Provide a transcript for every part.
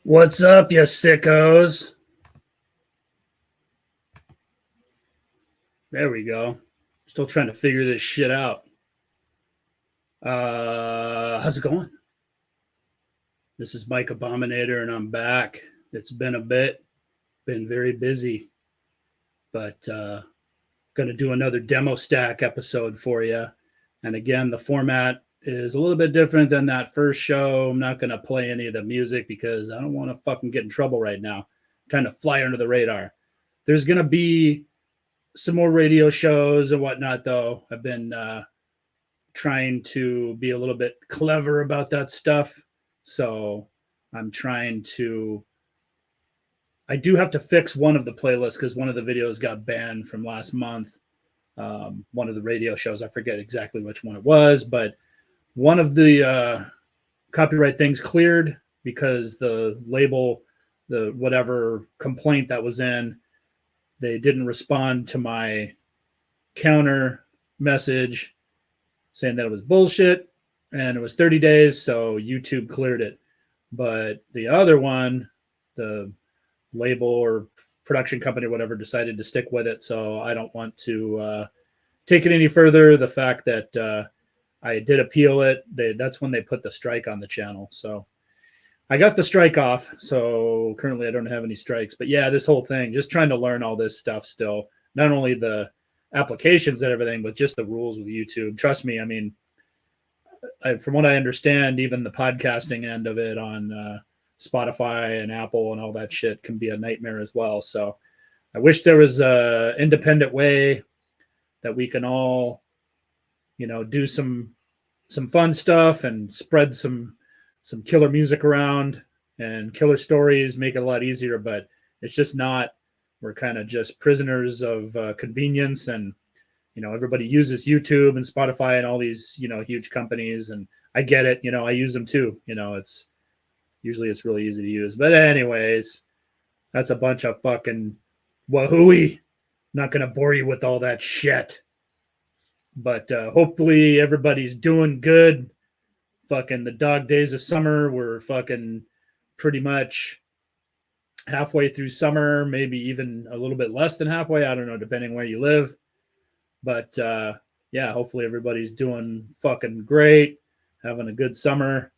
What's up, you sickos? There we go. Still trying to figure this shit out. How's it going? This is Mike Abominator, and I'm back. It's been a bit. Been very busy. But going to do another demo stack episode for you. And again, the format is a little bit different than that first show. I'm not going to play any of the music because I don't want to fucking get in trouble right now. I'm trying to fly under the radar. There's going to be some more radio shows and whatnot, though. I've been trying to be a little bit clever about that stuff. So I'm trying to... I do have to fix one of the playlists because one of the videos got banned from last month. One of the radio shows, I forget exactly which one it was, but one of the copyright things cleared because the label, the whatever complaint that was in, they didn't respond to my counter message saying that it was bullshit, and it was 30 days, so YouTube cleared it. But the other one, the label or production company or whatever, decided to stick with it, so I don't want to take it any further. The fact that I did appeal it, that's when they put the strike on the channel. So I got the strike off, so currently I don't have any strikes. But yeah, this whole thing, just trying to learn all this stuff still, not only the applications and everything, but just the rules with YouTube. Trust me, I mean, from what I understand, even the podcasting end of it on Spotify and Apple and all that shit can be a nightmare as well. So I wish there was a independent way that we can all, you know, do some fun stuff and spread some killer music around and killer stories, make it a lot easier. But it's just not. We're kind of just prisoners of convenience, and you know, everybody uses YouTube and Spotify and all these, you know, huge companies, and I get it. You know, I use them too. You know, it's really easy to use. But anyways, that's a bunch of fucking wahooey. Not gonna bore you with all that shit. But hopefully everybody's doing good. Fucking the dog days of summer. We're fucking pretty much halfway through summer, maybe even a little bit less than halfway. I don't know, depending where you live. But yeah, hopefully everybody's doing fucking great, having a good summer,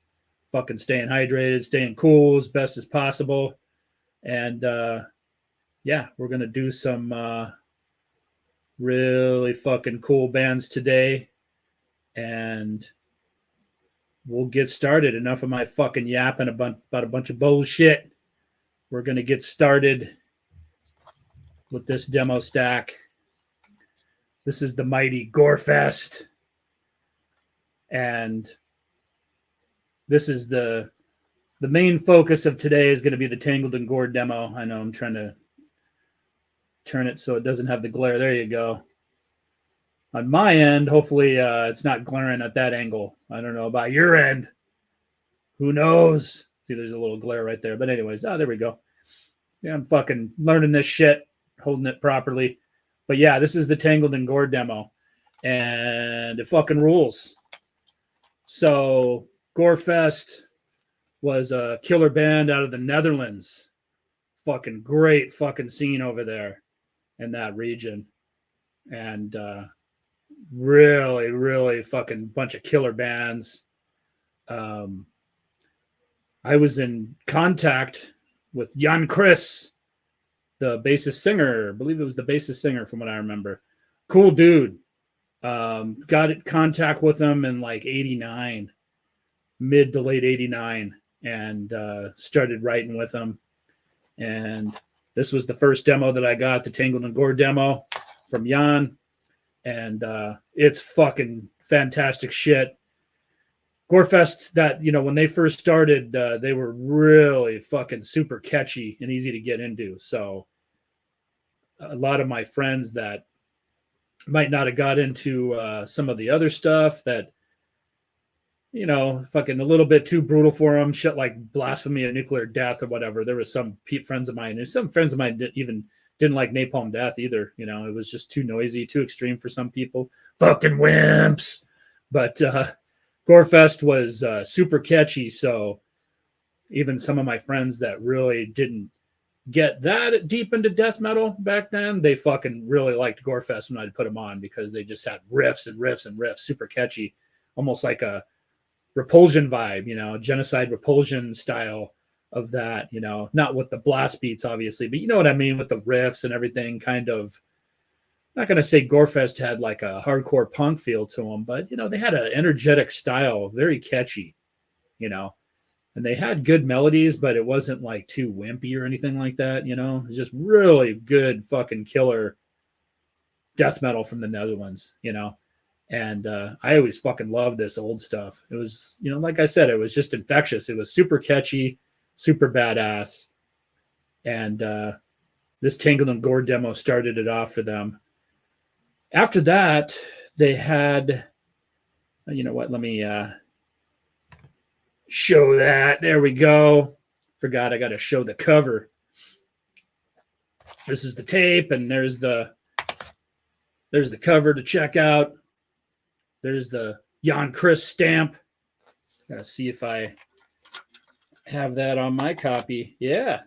fucking staying hydrated, staying cool as best as possible. And yeah, we're going to do some really fucking cool bands today, and we'll get started. Enough of my fucking yapping about a bunch of bullshit. We're going to get started with this demo stack. This is the mighty GOREFEST, and this is the main focus of today is going to be the Tangled and Gored demo. I know I'm trying to turn it so it doesn't have the glare. There you go. On my end, hopefully it's not glaring at that angle. I don't know about your end. Who knows? See, there's a little glare right there. But anyways, there we go. Yeah, I'm fucking learning this shit, holding it properly. But yeah, this is the Tangled and Gored demo. And it fucking rules. So GOREFEST was a killer band out of the Netherlands. Fucking great fucking scene over there in that region. And really fucking bunch of killer bands. I was in contact with Jan Chris, the bassist singer. I believe it was the bassist singer from what I remember. Cool dude. Got in contact with him in like 89, mid to late 89, and started writing with him. And this was the first demo that I got, the Tangled and Gored demo. from Jan, and it's fucking fantastic shit. GOREFEST, that, you know, when they first started, they were really fucking super catchy and easy to get into. So a lot of my friends that might not have got into some of the other stuff that, you know, fucking a little bit too brutal for them, shit like blasphemy of nuclear death or whatever. There was some friends of mine, and some friends of mine didn't like napalm death either. You know, it was just too noisy, too extreme for some people. Fucking wimps. But GOREFEST was super catchy. So even some of my friends that really didn't get that deep into death metal back then, they fucking really liked GOREFEST when I'd put them on, because they just had riffs and riffs and riffs, super catchy, almost like a Repulsion vibe, you know, genocide Repulsion style of that, you know, not with the blast beats, obviously, but you know what I mean, with the riffs and everything. Kind of, not going to say GOREFEST had like a hardcore punk feel to them, but, you know, they had an energetic style, very catchy, you know, and they had good melodies, but it wasn't like too wimpy or anything like that, you know. It's just really good fucking killer death metal from the Netherlands, you know. And I always fucking loved this old stuff. It was, you know, like I said, it was just infectious. It was super catchy, super badass. And this Tangled and Gore demo started it off for them. After that, they had, you know what, let me show that. There we go. Forgot I got to show the cover. This is the tape, and there's the cover to check out. There's the Jan Chris stamp. Gotta see if I have that on my copy. Yeah.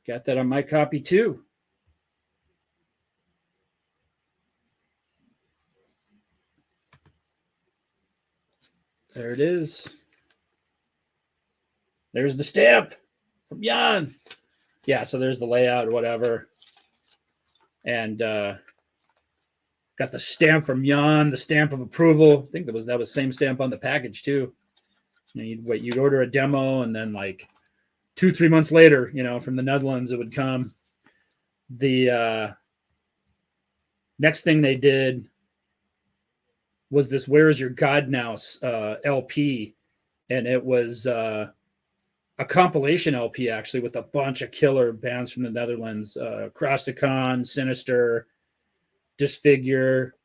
Got that on my copy too. There it is. There's the stamp from Jan. Yeah, so there's the layout or whatever. And got the stamp from Jan, the stamp of approval. I think that was the same stamp on the package too. You know, you'd order a demo, and then like 2-3 months later, you know, from the Netherlands, it would come. The next thing they did was this "Where Is Your God Now" LP, and it was a compilation LP actually with a bunch of killer bands from the Netherlands: Krastikon, Sinister, Disfigure,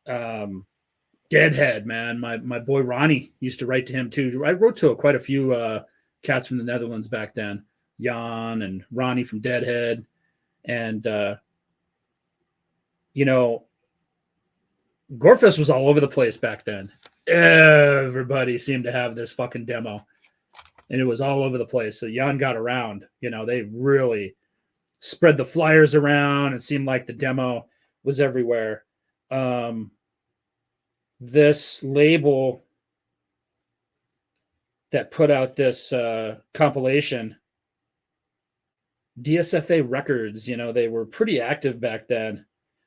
Deadhead, man. My boy Ronnie used to write to him too. I wrote to quite a few cats from the Netherlands back then. Jan and Ronnie from Deadhead. And you know, GOREFEST was all over the place back then. Everybody seemed to have this fucking demo, and it was all over the place. So Jan got around. You know, they really spread the flyers around. It seemed like the demo was everywhere. This label that put out this compilation, DSFA Records, you know, they were pretty active back then.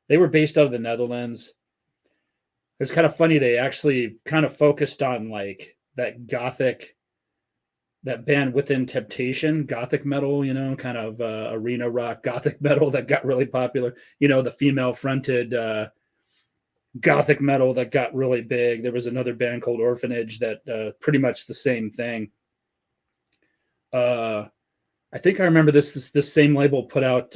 They were based out of the Netherlands. It's kind of funny. They actually kind of focused on like that gothic, that band Within Temptation, gothic metal, you know, kind of arena rock gothic metal that got really popular. You know, the female fronted gothic metal that got really big. There was another band called Orphanage that pretty much the same thing. I think I remember this same label put out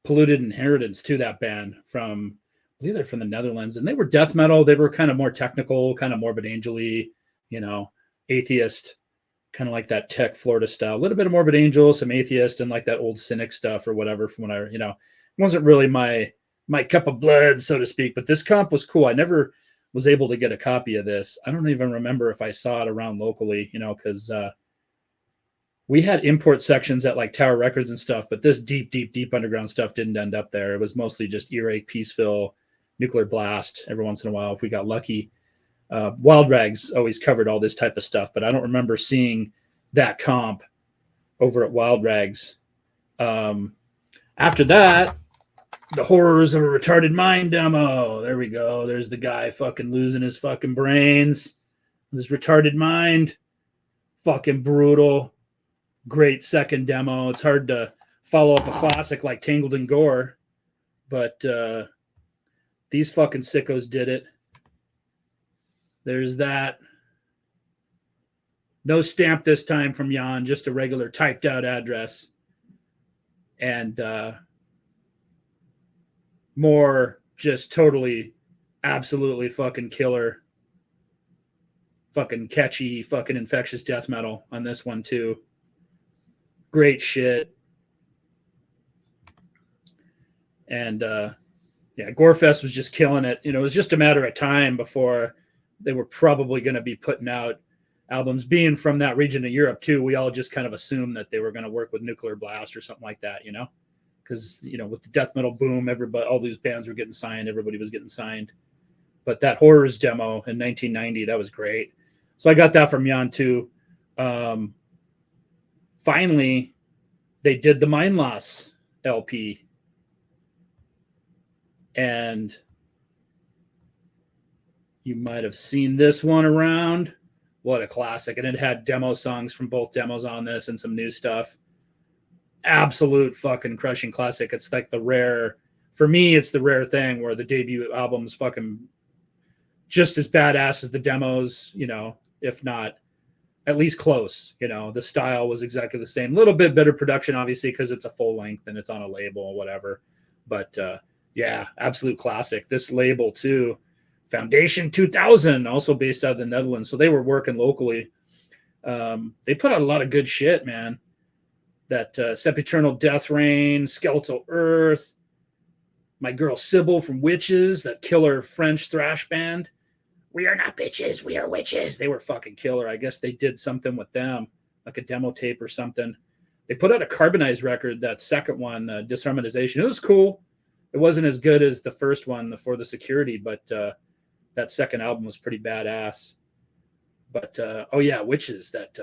Polluted Inheritance to that band from, I believe they're from the Netherlands, and they were death metal. They were kind of more technical, kind of Morbid Angel-y, you know, Atheist, kind of like that tech Florida style. A little bit of Morbid Angel, some Atheist, and like that old Cynic stuff or whatever. From when I, you know, wasn't really my cup of blood, so to speak. But this comp was cool. I never was able to get a copy of this. I don't even remember if I saw it around locally, you know, because we had import sections at like Tower Records and stuff, but this deep underground stuff didn't end up there. It was mostly just Earache, Peaceville, Nuclear Blast every once in a while if we got lucky. Wild Rags always covered all this type of stuff, but I don't remember seeing that comp over at Wild Rags. After that, the Horrors of a Retarded Mind demo. There we go. There's the guy fucking losing his fucking brains. His retarded mind. Fucking brutal. Great second demo. It's hard to follow up a classic like Tangled in Gore, but these fucking sickos did it. There's that. No stamp this time from Jan, just a regular typed out address. And more just totally, absolutely fucking killer, fucking catchy, fucking infectious death metal on this one too. Great shit. And yeah, GOREFEST was just killing it. You know, it was just a matter of time before they were probably going to be putting out albums. Being from that region of Europe too, we all just kind of assumed that they were going to work with Nuclear Blast or something like that, you know, because, you know, with the death metal boom, everybody, all these bands were getting signed, everybody was getting signed. But that Horrors demo in 1990, that was great. So I got that from Jan too. Finally, they did the Mind Loss LP. And you might have seen this one around. What a classic. And it had demo songs from both demos on this and some new stuff. Absolute fucking crushing classic. It's like the rare, for me, it's the rare thing where the debut album's fucking just as badass as the demos, you know, if not at least close. You know, the style was exactly the same. A little bit better production, obviously, because it's a full length and it's on a label or whatever. But yeah, absolute classic. This label too, Foundation 2000, also based out of the Netherlands. So they were working locally. They put out a lot of good shit, man. That Sempiternal Death Rain, Skeletal Earth, My Girl Sybil from Witches, that killer French thrash band. We are not bitches, we are witches. They were fucking killer. I guess they did something with them, like a demo tape or something. They put out a Carbonized record, that second one, Disharmonization. It was cool. It wasn't as good as the first one, For the Security, but that second album was pretty badass. But oh yeah, Witches. That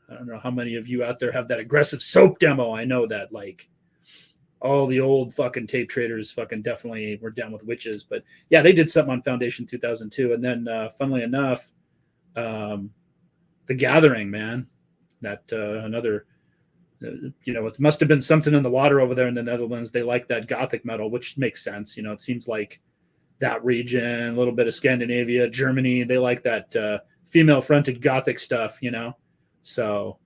I don't know how many of you out there have that Aggressive Soap demo. I know that like all the old fucking tape traders fucking definitely were down with Witches. But yeah, they did something on Foundation 2002, and then funnily enough, The Gathering, man, that another. You know, it must have been something in the water over there in the Netherlands. They like that gothic metal, which makes sense. You know, it seems like that region, a little bit of Scandinavia, Germany, they like that female fronted gothic stuff, you know? So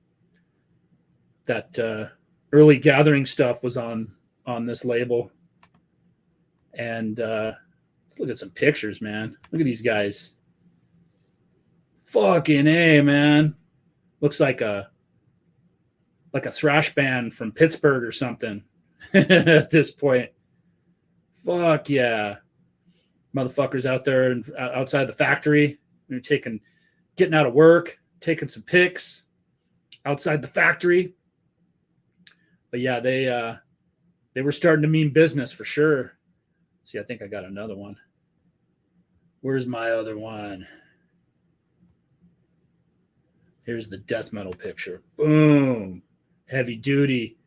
that early Gathering stuff was on this label. And let's look at some pictures, man. Look at these guys. Fucking A, man. Looks like a thrash band from Pittsburgh or something at this point. Fuck yeah. Motherfuckers out there and outside the factory. They're getting out of work, taking some pics outside the factory. But yeah, they were starting to mean business for sure. See, I think I got another one. Where's my other one? Here's the death metal picture. Boom. Heavy duty.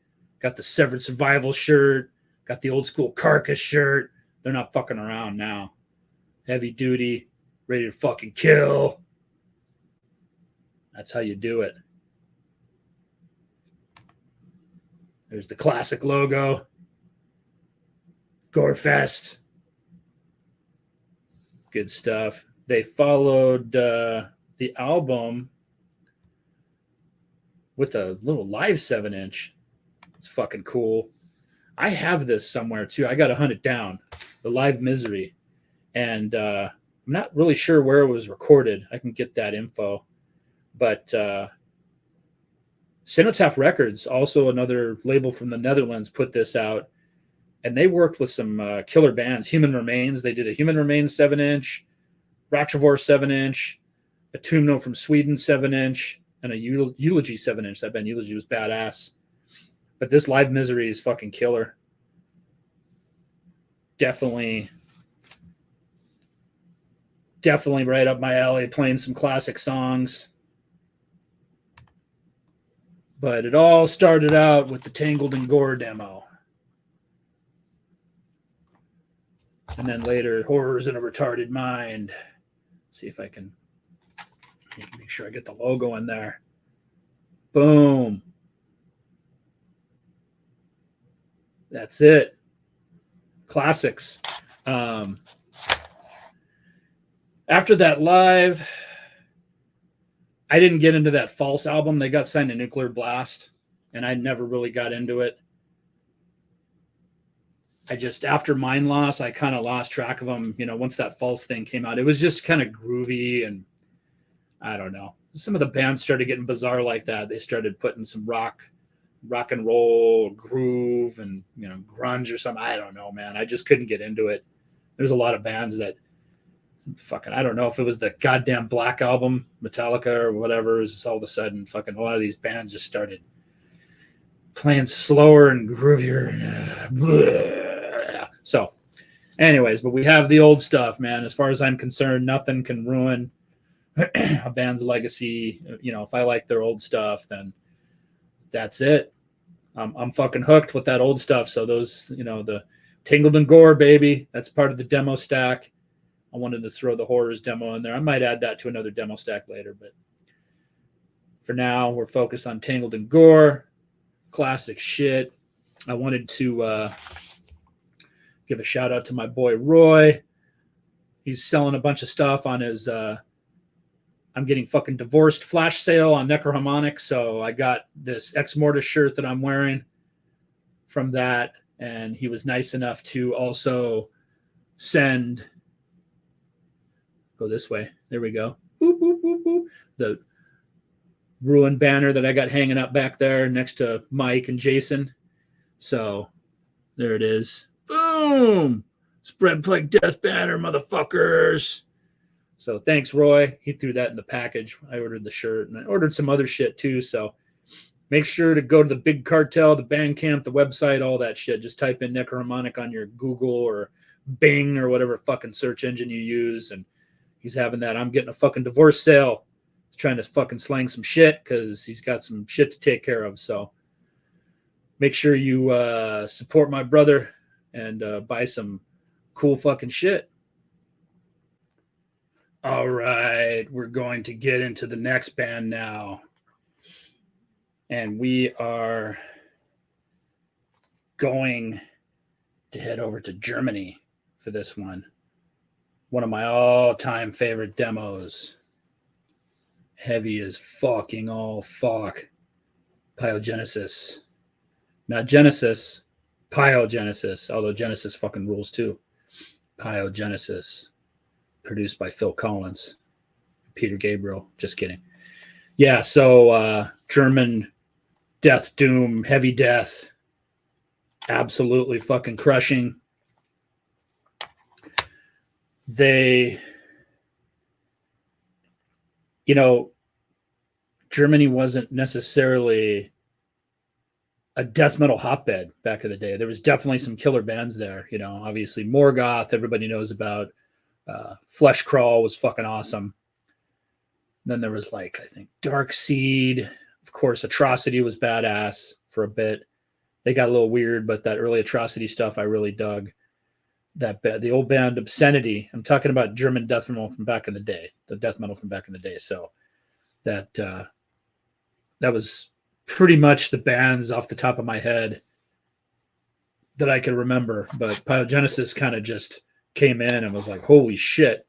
Got the Severed Survival shirt. Got the old school Carcass shirt. They're not fucking around now. Heavy duty. Ready to fucking kill. That's how you do it. There's the classic logo. GOREFEST. Good stuff. They followed the album with a little live 7-inch. It's fucking cool. I have this somewhere too. I got to hunt it down. The Live Misery. And I'm not really sure where it was recorded. I can get that info. But Cenotaph Records, also another label from the Netherlands, put this out. And they worked with some killer bands. Human Remains. They did a Human Remains 7-inch. Ratravor 7-inch. A Tumno from Sweden 7-inch. And a Eulogy 7-inch. That band Eulogy was badass. But this Live Misery is fucking killer. Definitely right up my alley, playing some classic songs. But it all started out with the Tangled in Gore demo. And then later, Horrors in a Retarded Mind. See if I can make sure I get the logo in there. Boom. That's it. Classics. After that live, I didn't get into that False album. They got signed to Nuclear Blast, and I never really got into it. I just, after Mind Loss, I kind of lost track of them. You know, once that False thing came out, it was just kind of groovy, and I don't know. Some of the bands started getting bizarre like that. They started putting some rock and roll, groove, and, you know, grunge or something. I don't know, man. I just couldn't get into it. There's a lot of bands that fucking, I don't know if it was the goddamn Black Album, Metallica or whatever, is all of a sudden fucking a lot of these bands just started playing slower and groovier. So anyways, but we have the old stuff, man. As far as I'm concerned, nothing can ruin a band's legacy. You know, if I like their old stuff, then that's it. I'm fucking hooked with that old stuff. So those, you know, the Tangled and Gore, baby, that's part of the demo stack. I wanted to throw the Horrors demo in there. I might add that to another demo stack later, but for now, we're focused on Tangled and Gore. Classic shit. I wanted to give a shout out to my boy Roy. He's selling a bunch of stuff on his I'm getting fucking divorced flash sale on Necroharmonic. So I got this Ex Mortis shirt that I'm wearing from that. And he was nice enough to also send, go this way. There we go. Boop, boop, boop, boop. The Ruin banner that I got hanging up back there next to Mike and Jason. So there it is. Boom. Spread Plague Death banner, motherfuckers. So thanks, Roy. He threw that in the package. I ordered the shirt, and I ordered some other shit too. So make sure to go to the Big Cartel, the Bandcamp, the website, all that shit. Just type in Necroharmonic on your Google or Bing or whatever fucking search engine you use, and he's having that. I'm getting a fucking divorce sale. He's trying to fucking slang some shit because he's got some shit to take care of. So make sure you support my brother and buy some cool fucking shit. All right, we're going to get into the next band now. And we are going to head over to Germany for this one. One of my all-time favorite demos. Heavy as fucking all fuck. PYOGENESIS. Not Genesis, PYOGENESIS, although Genesis fucking rules too. PYOGENESIS. Produced by Phil Collins, Peter Gabriel. Just kidding. Yeah, so German death doom, heavy death, absolutely fucking crushing. They, you know, Germany wasn't necessarily a death metal hotbed back in the day. There was definitely some killer bands there. You know, obviously Morgoth, everybody knows about. Flesh Crawl was fucking awesome. Then there was, like, I think Dark Seed. Of course, Atrocity was badass for a bit. They got a little weird, but that early Atrocity stuff I really dug. The old band Obscenity. I'm talking about German death metal from back in the day. The death metal from back in the day. So that was pretty much the bands off the top of my head that I could remember. But PYOGENESIS kind of just came in and was like, holy shit.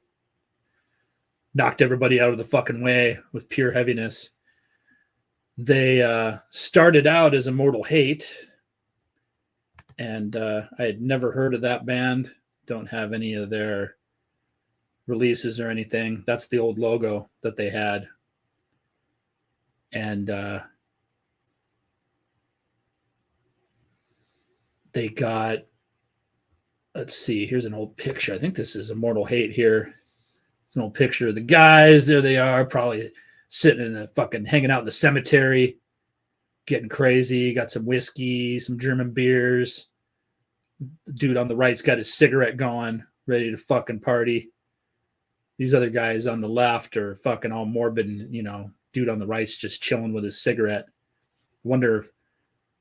Knocked everybody out of the fucking way with pure heaviness. They started out as Immortal Hate, and I had never heard of that band. Don't have any of their releases or anything. That's the old logo that they had. And they got, let's see, here's an old picture. I think this is Immortal Hate here. It's an old picture of the guys. There they are, probably sitting in the fucking, hanging out in the cemetery, getting crazy. Got some whiskey, some German beers. The dude on the right's got his cigarette going, ready to fucking party. These other guys on the left are fucking all morbid, and, you know, dude on the right's just chilling with his cigarette. Wonder if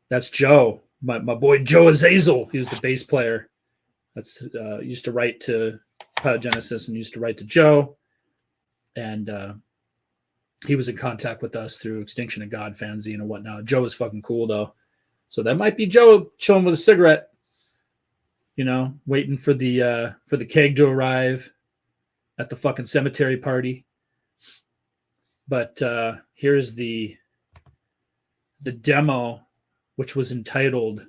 that's Joe, my boy Joe Azazel. He was the bass player. That's used to write to PYOGENESIS and used to write to Joe. And he was in contact with us through Extinction of God fanzine and whatnot. Joe was fucking cool, though. So that might be Joe chilling with a cigarette, you know, waiting for the keg to arrive at the fucking cemetery party. But here's the demo, which was entitled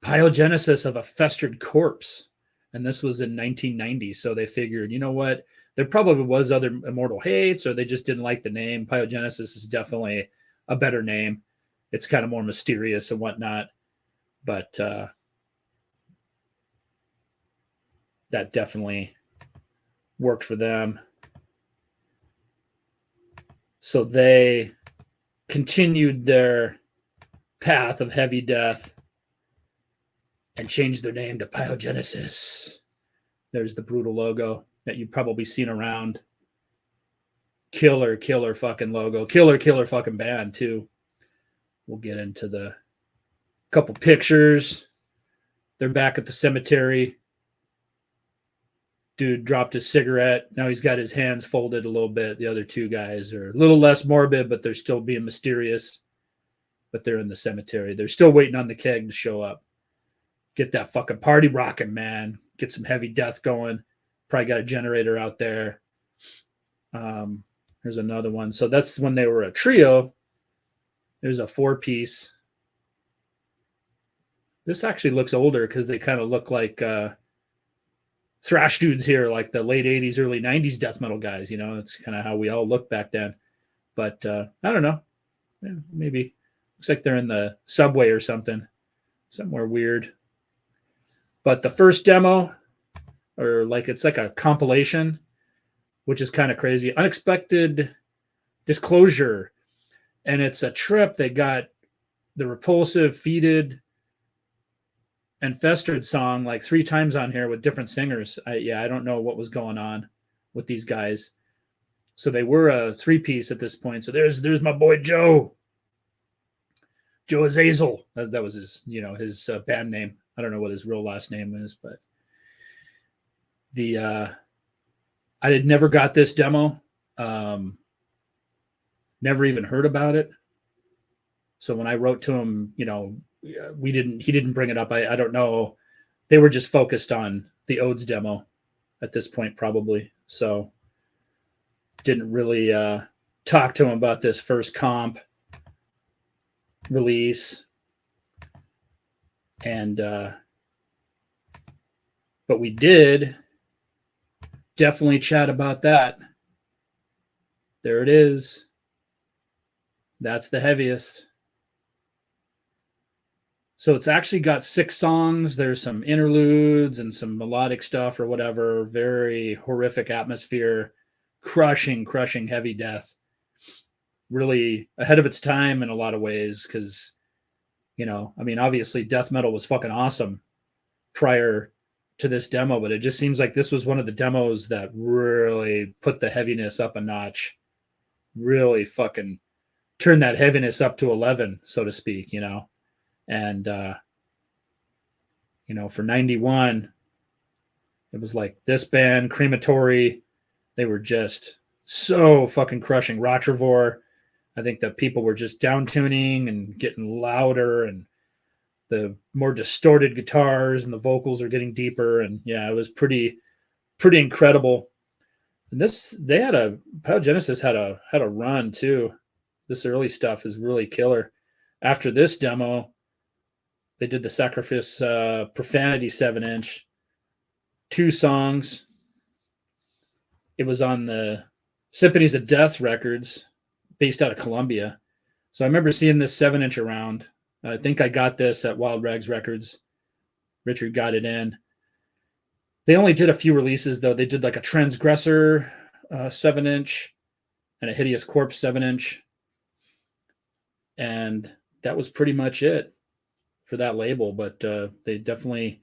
Pyogenesis of a Festered Corpse. And this was in 1990. So they figured, you know what? There probably was other Immortal Hates, or they just didn't like the name. Pyogenesis is definitely a better name. It's kind of more mysterious and whatnot. But that definitely worked for them. So they continued their path of heavy death and changed their name to Pyogenesis. There's the brutal logo that you've probably seen around. Killer fucking logo. Killer fucking band, too. We'll get into the couple pictures. They're back at the cemetery. Dude dropped his cigarette. Now he's got his hands folded a little bit. The other two guys are a little less morbid, but they're still being mysterious. But they're in the cemetery. They're still waiting on the keg to show up. Get that fucking party rocking, man. Get some heavy death going. Probably got a generator out there. There's another one. So that's when they were a trio. There's a 4-piece. This actually looks older because they kind of look like thrash dudes here, like the late 80s, early 90s death metal guys. You know, it's kind of how we all looked back then. But I don't know. Maybe. Looks like they're in the subway or something. Somewhere weird. But the first demo, or like it's like a compilation, which is kind of crazy. Unexpected Disclosure. And it's a trip. They got the Repulsive, Fetid, and Festered song like 3 times on here with different singers. I don't know what was going on with these guys. So they were a 3-piece at this point. So there's my boy Joe. Joe Azazel. That was his, his band name. I don't know what his real last name is, but I had never got this demo. Never even heard about it. So when I wrote to him, he didn't bring it up. I don't know. They were just focused on the Odes demo at this point, probably. So didn't really talk to him about this first comp release. And but we did definitely chat about that. There it is. That's the heaviest. So it's actually got 6 songs. There's some interludes and some melodic stuff or whatever. Very horrific atmosphere. Crushing heavy death. Really ahead of its time in a lot of ways because, obviously death metal was fucking awesome prior to this demo, but it just seems like this was one of the demos that really put the heaviness up a notch. Really fucking turn that heaviness up to 11, so to speak, and for 91 it was like this band, Crematory, they were just so fucking crushing. Rotrevor, I think that people were just down tuning and getting louder, and the more distorted guitars and the vocals are getting deeper, and it was pretty incredible. And Pyogenesis had a run too. This early stuff is really killer. After this demo, they did the Sacrifice Profanity 7-inch, 2 songs. It was on the Symphonies of Death records, based out of Columbia. So I remember seeing this 7-inch around. I think I got this at Wild Rags Records. Richard got it in. They only did a few releases, though. They did like a Transgressor 7-inch and a Hideous Corpse 7-inch. And that was pretty much it for that label. But they definitely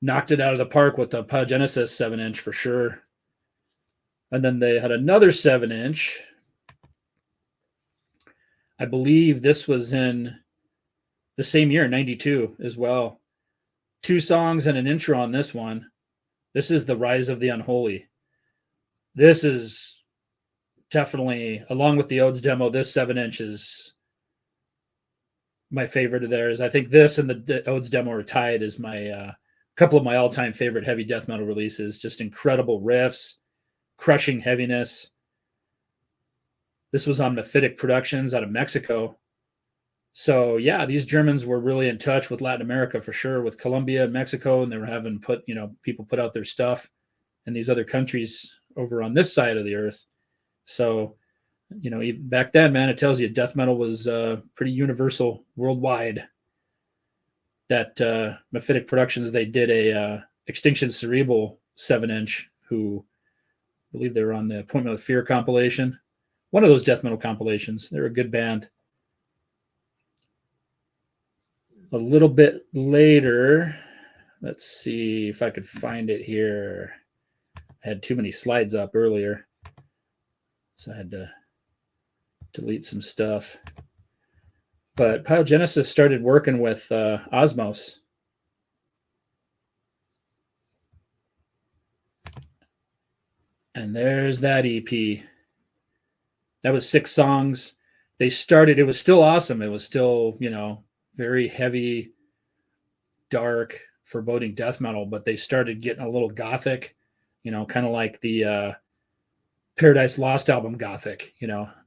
knocked it out of the park with the Pyogenesis 7-inch for sure. And then they had another 7-inch. I believe this was in the same year, 92 as well. 2 songs and an intro on this one. This is The Rise of the Unholy. This is definitely, along with the Odes demo, this 7-inch is my favorite of theirs. I think this and the Odes demo are tied as my couple of my all-time favorite heavy death metal releases. Just incredible riffs, crushing heaviness. This was on Mephitic Productions out of Mexico. So yeah, these Germans were really in touch with Latin America for sure, with Colombia and Mexico, and they were having people put out their stuff in these other countries over on this side of the earth. So, even back then, man, it tells you death metal was pretty universal worldwide. That Mephitic Productions, they did a Extinction Cerebral 7-inch, who I believe they were on the Appointment with Fear compilation. One of those death metal compilations. They're a good band. A little bit later, let's see if I could find it here. I had too many slides up earlier, so I had to delete some stuff. But PYOGENESIS started working with Osmos. And there's that EP. That was 6 songs. They started, it was still awesome. It was still, very heavy, dark, foreboding death metal, but they started getting a little gothic, kind of like the Paradise Lost album gothic,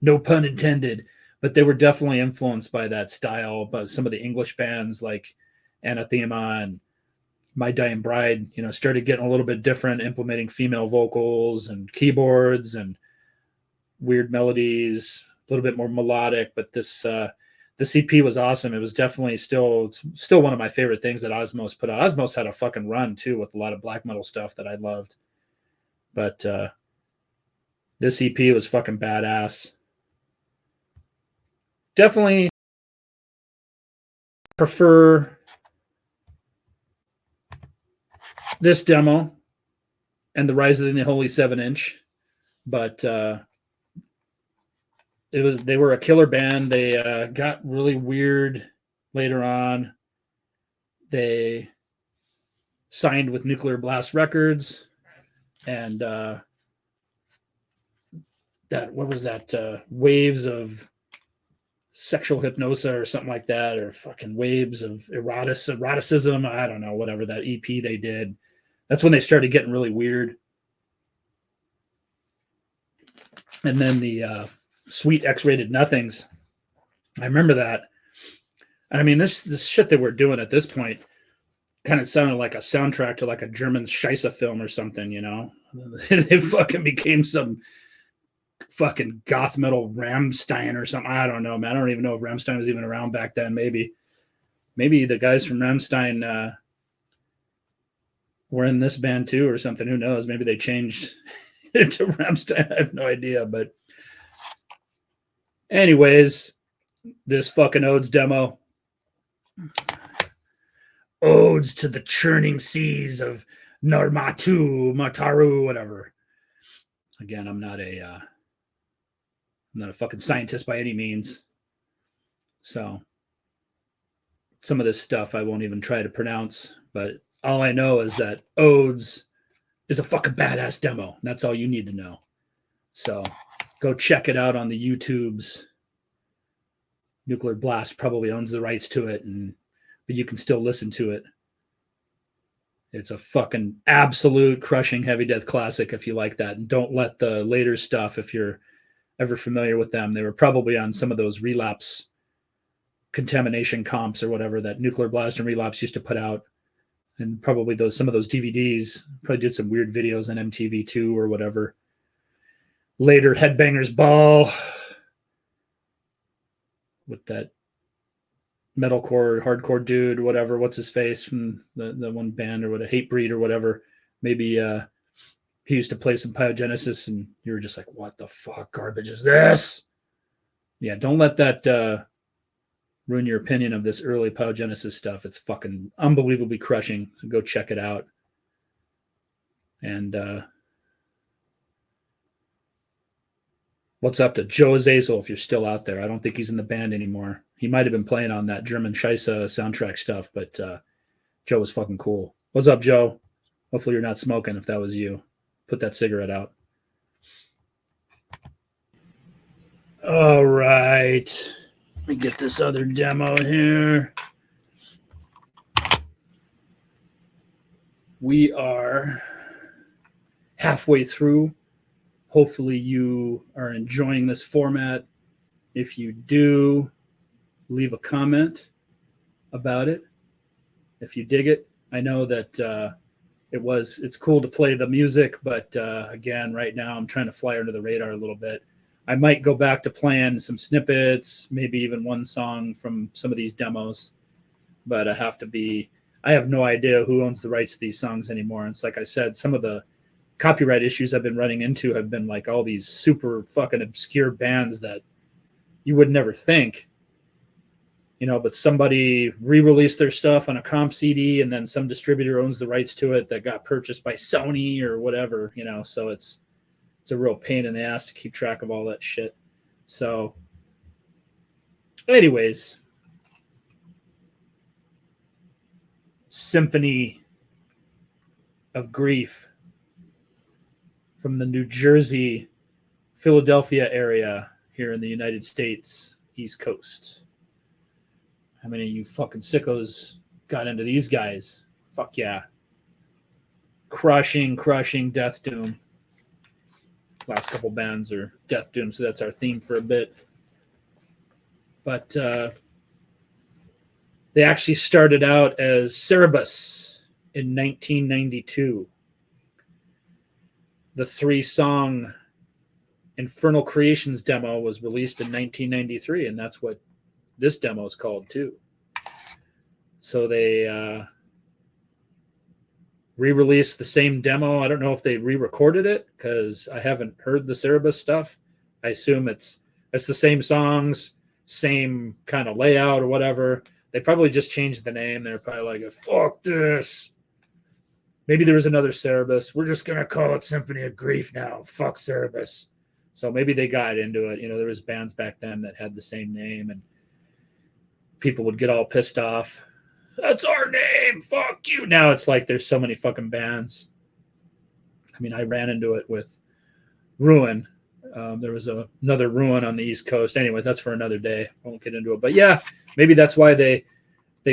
no pun intended, but they were definitely influenced by that style. But some of the English bands like Anathema and My Dying Bride, started getting a little bit different, implementing female vocals and keyboards and weird melodies, a little bit more melodic. But this EP was awesome. It was definitely still one of my favorite things that Osmos put out. Osmos had a fucking run too with a lot of black metal stuff that I loved. But this EP was fucking badass. Definitely prefer this demo and the Rise of the Holy 7-inch, but they were a killer band. They got really weird later on. They signed with Nuclear Blast Records, and Waves of Sexual Hypnosis or something like that, or fucking Waves of Eroticism. I don't know, whatever that EP they did. That's when they started getting really weird. And then the Sweet X-Rated Nothings. I remember that. And I mean, this shit that we're doing at this point kind of sounded like a soundtrack to like a German Scheisse film or something, They fucking became some fucking goth metal Rammstein or something. I don't know, man. I don't even know if Rammstein was even around back then. Maybe the guys from Rammstein were in this band too or something. Who knows? Maybe they changed into Rammstein. I have no idea. But anyways, this fucking Odes demo. Odes to the churning seas of Narmatu, Mataru, whatever. Again, I'm not a fucking scientist by any means. So some of this stuff I won't even try to pronounce, but all I know is that Odes is a fucking badass demo. That's all you need to know. So go check it out on the YouTubes. Nuclear Blast probably owns the rights to it, but you can still listen to it. It's a fucking absolute crushing heavy death classic if you like that. And don't let the later stuff, if you're ever familiar with them, they were probably on some of those Relapse contamination comps or whatever that Nuclear Blast and Relapse used to put out. And probably some of those DVDs probably did some weird videos on MTV2 or whatever. Later, Headbangers Ball with that metalcore, hardcore dude, whatever, what's his face from the one band or what, a Hatebreed or whatever. Maybe he used to play some PYOGENESIS and you were just like, what the fuck garbage is this? Yeah, don't let that ruin your opinion of this early PYOGENESIS stuff. It's fucking unbelievably crushing. So go check it out. And what's up to Joe Azazel if you're still out there? I don't think he's in the band anymore. He might have been playing on that German Scheisse soundtrack stuff, but Joe was fucking cool. What's up, Joe? Hopefully you're not smoking if that was you. Put that cigarette out. All right. Let me get this other demo here. We are halfway through. Hopefully you are enjoying this format. If you do, leave a comment about it. If you dig it, I know that it's cool to play the music, but again, right now I'm trying to fly under the radar a little bit. I might go back to playing some snippets, maybe even one song from some of these demos, but I have no idea who owns the rights to these songs anymore. It's like I said, some of the copyright issues I've been running into have been like all these super fucking obscure bands that you would never think, but somebody re-released their stuff on a comp CD and then some distributor owns the rights to it that got purchased by Sony or whatever, so it's a real pain in the ass to keep track of all that shit. So anyways, Symphony of Grief from the New Jersey, Philadelphia area here in the United States, East Coast. How many of you fucking sickos got into these guys? Fuck yeah. Crushing Death Doom. Last couple bands are Death Doom, so that's our theme for a bit. But they actually started out as SERAPH in 1992. The 3-song Infernal Creations demo was released in 1993, and that's what this demo is called too. So they re-released the same demo. I don't know if they re-recorded it because I haven't heard the SERAPH stuff. I assume it's the same songs, same kind of layout or whatever. They probably just changed the name. They're probably like, fuck this. Maybe there was another SERAPH. We're just going to call it Symphony of Grief now. Fuck SERAPH. So maybe they got into it. There was bands back then that had the same name and people would get all pissed off. That's our name. Fuck you. Now it's like there's so many fucking bands. I mean, I ran into it with Ruin. There was another Ruin on the East Coast. Anyways, that's for another day. I won't get into it. But yeah, maybe that's why they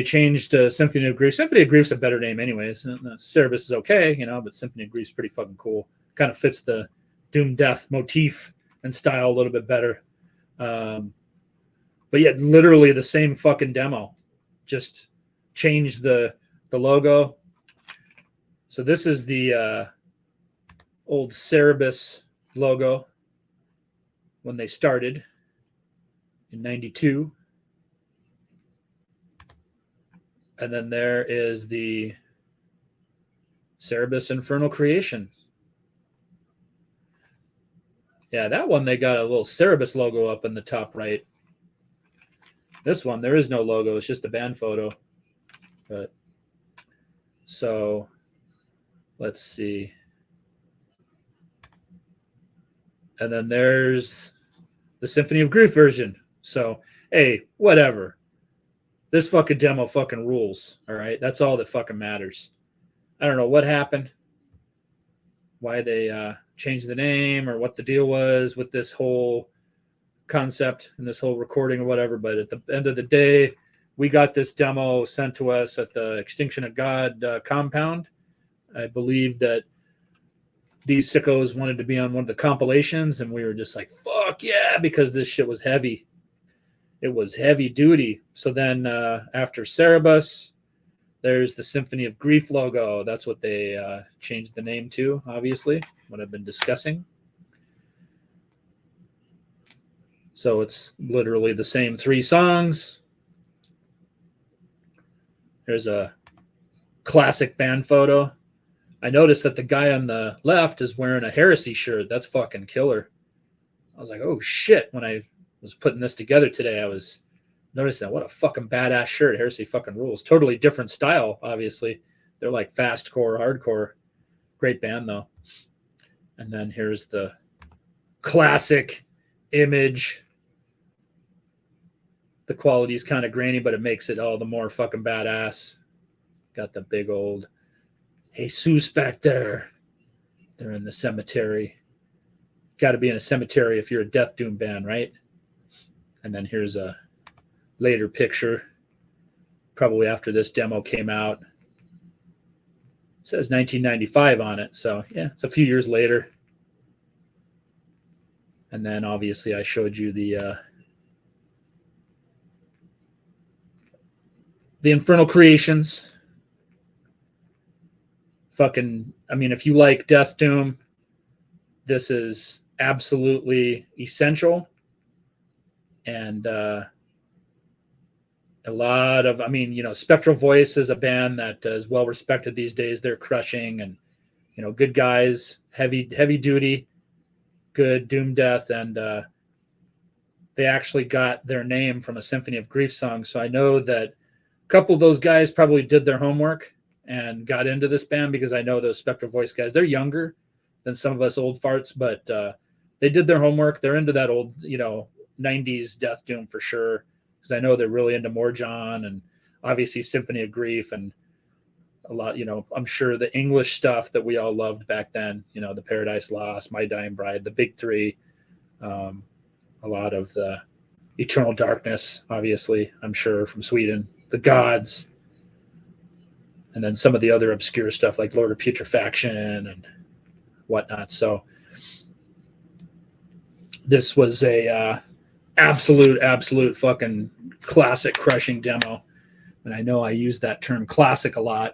changed to Symphony of Grief. Symphony of Grief's a better name anyways. SERAPH is okay, but Symphony of Grief's pretty fucking cool. Kind of fits the Doom Death motif and style a little bit better. But yet literally the same fucking demo. Just changed the logo. So this is the old SERAPH logo when they started in 92. And then there is the SERAPH Infernal Creation. Yeah, that one they got a little SERAPH logo up in the top right. This one, there is no logo. It's just a band photo. But so let's see. And then there's the Symphony of Grief version. So, hey, whatever. This fucking demo fucking rules. All right. That's all that fucking matters. I don't know what happened, why they changed the name or what the deal was with this whole concept and this whole recording or whatever. But at the end of the day, we got this demo sent to us at the Extinction of God compound. I believe that these sickos wanted to be on one of the compilations, and we were just like, fuck yeah, because this shit was heavy. It was heavy duty. So then after SERAPH, there's the Symphony of Grief logo. That's what they changed the name to, obviously, what I've been discussing. So it's literally the same 3 songs. There's a classic band photo. I noticed that the guy on the left is wearing a Heresy shirt. That's fucking killer. I was like, oh shit. When I was putting this together today, I was noticing that. What a fucking badass shirt. Heresy fucking rules. Totally different style, obviously. They're like fastcore, hardcore. Great band, though. And then here's the classic image. The quality's kind of grainy, but it makes it all the more fucking badass. Got the big old Jesus back there. They're in the cemetery. Got to be in a cemetery if you're a Death Doom band, right? And then here's a later picture, probably after this demo came out. It says 1995 on it, so yeah, it's a few years later. And then obviously I showed you the Infernal Creations. Fucking, I mean, if you like Death Doom, this is absolutely essential. And a lot of, I mean, you know, Spectral Voice is a band that is well respected these days. They're crushing, and, you know, good guys, heavy duty, good doom death. And they actually got their name from a Symphony of Grief song. So I know that a couple of those guys probably did their homework and got into this band, because I know those Spectral Voice guys, they're younger than some of us old farts, but they did their homework. They're into that old, you know, 90s Death Doom for sure, because I know they're really into Morjon and obviously Symphony of Grief and a lot, you know, I'm sure the English stuff that we all loved back then, you know, the Paradise Lost, My Dying Bride, the big three, a lot of the Eternal Darkness, obviously, I'm sure, from Sweden, the Gods, and then some of the other obscure stuff like Lord of Putrefaction and whatnot. So this was a absolute fucking classic crushing demo. And I know I use that term classic a lot.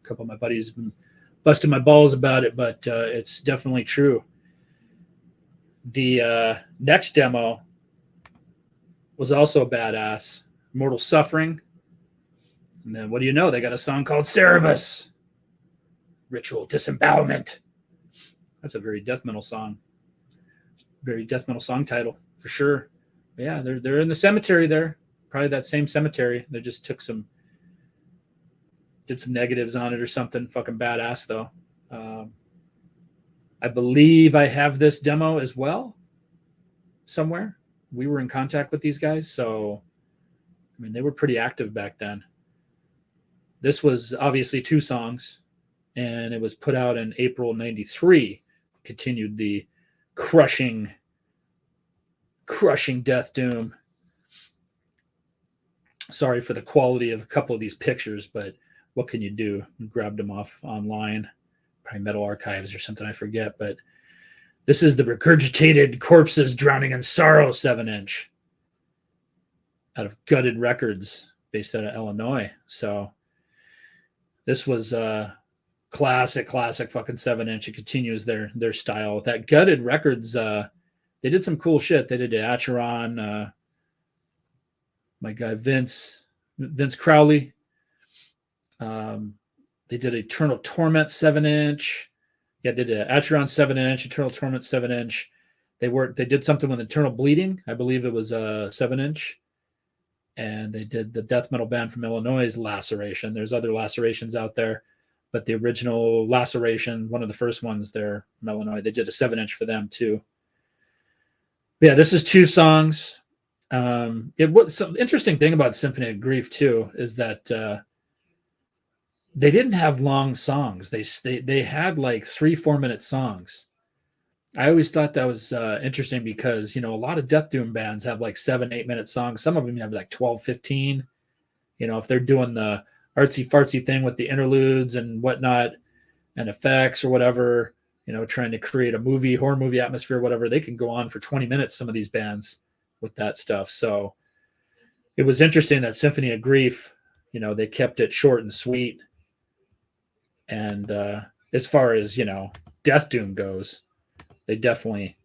A couple of my buddies have been busting my balls about it, but it's definitely true. The next demo was also badass, Mortal Suffering. And then what do you know? They got a song called Cerebus, Ritual Disembowelment. That's a very death metal song. Very death metal song title for sure. But yeah, they're in the cemetery there. Probably that same cemetery. They just did some negatives on it or something. Fucking badass though. I believe I have this demo as well somewhere. We were in contact with these guys, so I mean they were pretty active back then. This was obviously 2 songs, and it was put out in April '93. Continued the crushing Death Doom. Sorry for the quality of a couple of these pictures, but what can you do? I grabbed them off online, probably Metal Archives or something, I forget. But this is the Regurgitated Corpses Drowning in Sorrow 7-inch out of Gutted Records, based out of Illinois. So this was classic fucking 7-inch. It continues their style. That Gutted Records, they did some cool shit. They did Acheron, my guy Vince Crowley. They did Eternal Torment 7-inch. Yeah, they did Acheron 7-inch, Eternal Torment 7-inch. They did something with Eternal Bleeding. I believe it was a 7-inch. And they did the death metal band from Illinois' Laceration. There's other Lacerations out there, but the original Laceration, one of the first ones there from Illinois, they did a 7-inch for them too. But yeah, this is 2 songs. It was some interesting thing about Symphony of Grief too is that they didn't have long songs. They had like 3-4 minute songs. I always thought that was interesting because, you know, a lot of death doom bands have like 7-8 minute songs. Some of them have like 12, 15. You know, if they're doing the artsy fartsy thing with the interludes and whatnot and effects or whatever, you know, trying to create a horror movie atmosphere, whatever, they can go on for 20 minutes, some of these bands with that stuff. So it was interesting that Symphony of Grief, you know, they kept it short and sweet. And as far as, you know, death doom goes, they definitely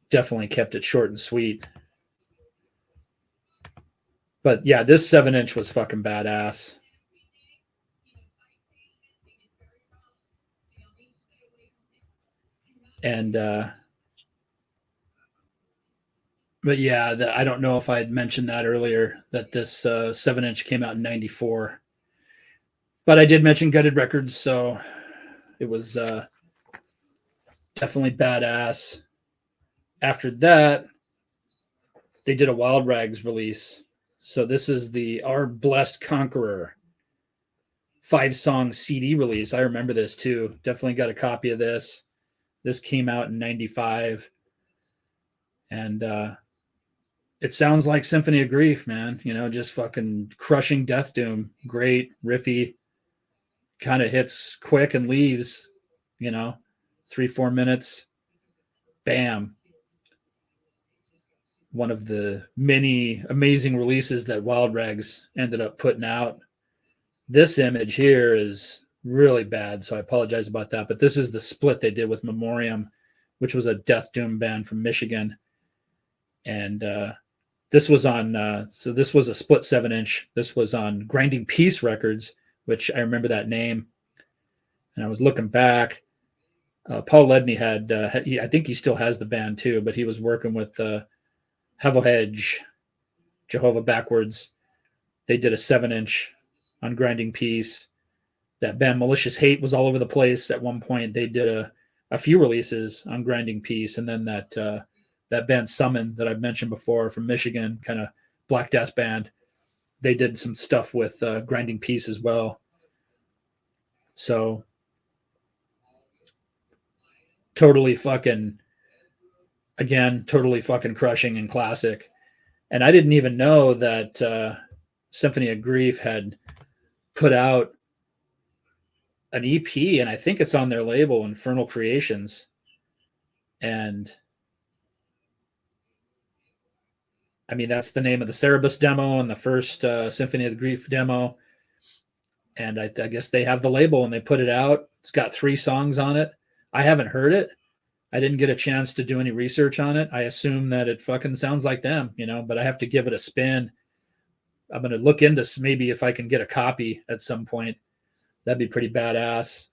kept it short and sweet. But yeah, this 7-inch was fucking badass. And but yeah, I don't know if I had mentioned that earlier, that this 7-inch came out in '94. But I did mention Gutted Records, so it was definitely badass. After that, they did a Wild Rags release. So this is the Our Blessed Conqueror 5-song CD release. I remember this too. Definitely got a copy of this. This came out in '95. And it sounds like Symphony of Grief, man. You know, just fucking crushing death doom. Great, riffy, kind of hits quick and leaves, you know, 3-4 minutes. Bam. One of the many amazing releases that Wild Rags ended up putting out. This image here is really bad, so I apologize about that. But this is the split they did with Memoriam, which was a death doom band from Michigan. And this was on, so this was a split 7-inch. This was on Grinding Peace Records, which I remember that name. And I was looking back. Paul Ledney had, I think he still has the band too, but he was working with Hevel Jehovah Backwards. They did a 7-inch on Grinding Peace. That band Malicious Hate was all over the place at one point. They did a few releases on Grinding Peace, and then that band Summon that I've mentioned before from Michigan, kind of Black Death band, they did some stuff with Grinding Peace as well. So totally fucking crushing and classic. And I didn't even know that Symphony of Grief had put out an EP, and I think it's on their label, Infernal Creations. And I mean, that's the name of the Cerebus demo and the first Symphony of Grief demo. And I guess they have the label and they put it out. It's got 3 songs on it. I haven't heard it. I didn't get a chance to do any research on it. I assume that it fucking sounds like them, you know, but I have to give it a spin. I'm going to look into maybe if I can get a copy at some point. That'd be pretty badass.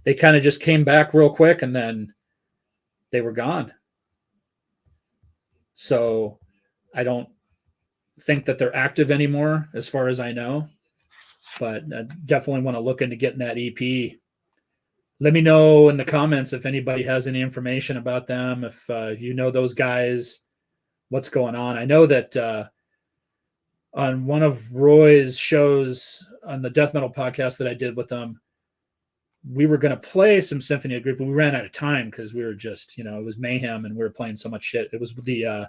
They kind of just came back real quick and then they were gone. So I don't think that they're active anymore as far as I know, but I definitely want to look into getting that EP. Let me know in the comments if anybody has any information about them, if you know those guys, what's going on. I know that on one of Roy's shows on the death metal podcast that I did with them, we were going to play some Symphony of Grief, but we ran out of time because we were just, you know, it was mayhem and we were playing so much shit. It was the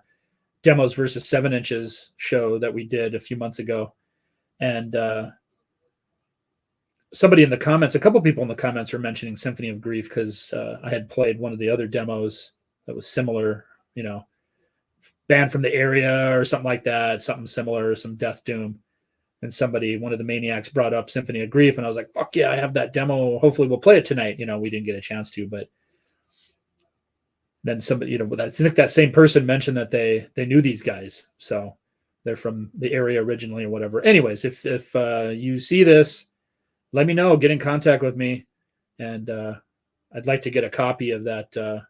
Demos versus 7-inches show that we did a few months ago. And somebody in the comments, a couple people in the comments were mentioning Symphony of Grief because I had played one of the other demos that was similar, you know, band from the area or something like that, something similar, some death doom. And somebody, one of the maniacs, brought up Symphony of Grief, and I was like, fuck yeah, I have that demo. Hopefully we'll play it tonight. You know, we didn't get a chance to, but then somebody, you know, I think that same person mentioned that they knew these guys. So they're from the area originally or whatever. Anyways, if you see this, let me know, get in contact with me. And I'd like to get a copy of that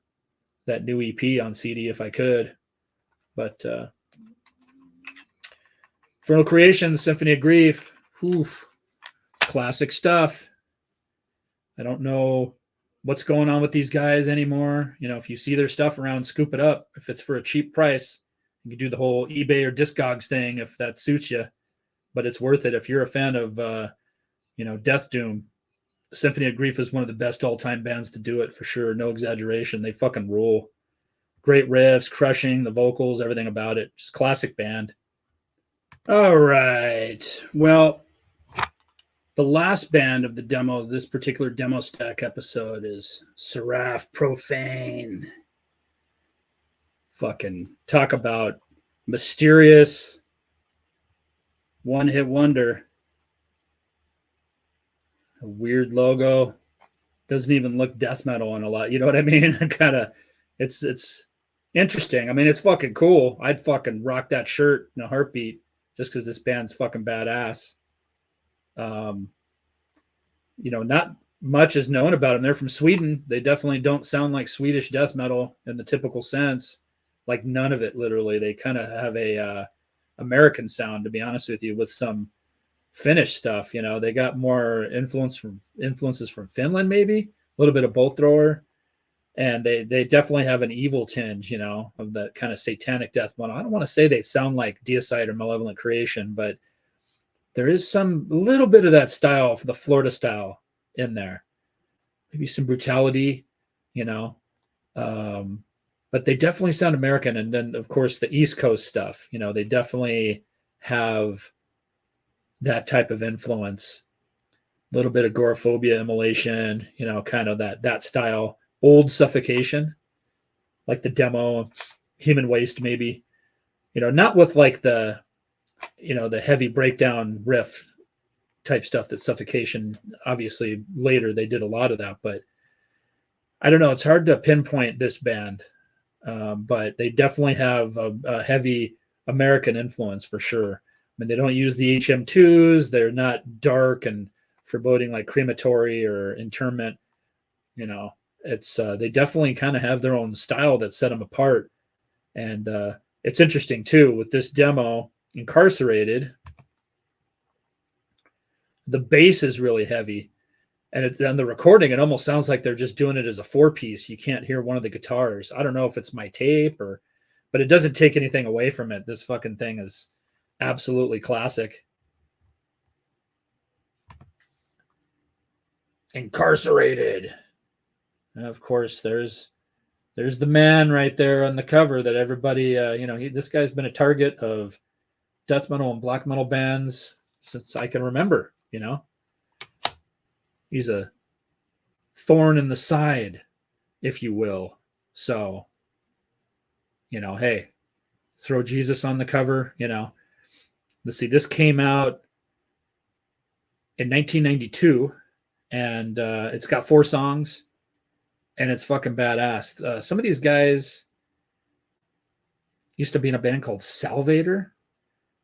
new EP on CD if I could. But Infernal Creations, Symphony of Grief, whew, classic stuff. I don't know what's going on with these guys anymore. You know, if you see their stuff around, scoop it up. If it's for a cheap price, you can do the whole eBay or Discogs thing if that suits you. But it's worth it if you're a fan of, you know, Death Doom. Symphony of Grief is one of the best all-time bands to do it, for sure. No exaggeration. They fucking rule. Great riffs, crushing, the vocals, everything about it. Just classic band. All right. Well, the last band of the demo, this particular demo stack episode, is SERAPH, Profane. Fucking talk about mysterious one-hit wonder. A weird logo. Doesn't even look death metal on a lot. You know what I mean? Kind of, it's interesting. I mean, it's fucking cool. I'd fucking rock that shirt in a heartbeat just because this band's fucking badass. You know, not much is known about them. They're from Sweden. They definitely don't sound like Swedish death metal in the typical sense. Like none of it, literally. They kind of have a American sound, to be honest with you, with some Finnish stuff. You know, they got more influences from Finland, maybe a little bit of Bolt Thrower, and they definitely have an evil tinge, you know, of that kind of satanic death metal. I don't want to say they sound like Deicide or Malevolent Creation, but there is some little bit of that style, the Florida style, in there. Maybe some brutality, you know. But but they definitely sound American. And then, of course, the East Coast stuff, you know, they definitely have that type of influence. A little bit of Gorephobia, Immolation, you know, kind of that style. Old Suffocation, like the demo, Human Waste, maybe. You know, not with like the, you know, the heavy breakdown riff type stuff that Suffocation, obviously later they did a lot of that, but I don't know. It's hard to pinpoint this band, but they definitely have a heavy American influence for sure. I mean, they don't use the HM2s. They're not dark and foreboding like Crematory or Interment. You know, it's they definitely kind of have their own style that set them apart. And it's interesting too with this demo, Incarcerated. The bass is really heavy. And on the recording, it almost sounds like they're just doing it as a 4-piece. You can't hear one of the guitars. I don't know if it's my tape or, but it doesn't take anything away from it. This fucking thing is absolutely classic. Incarcerated. And of course, there's the man right there on the cover that everybody, you know, this guy's been a target of death metal and black metal bands since I can remember, you know. He's a thorn in the side, if you will. So, you know, hey, throw Jesus on the cover, you know. Let's see, this came out in 1992, and it's got 4 songs, and it's fucking badass. Some of these guys used to be in a band called Salvator,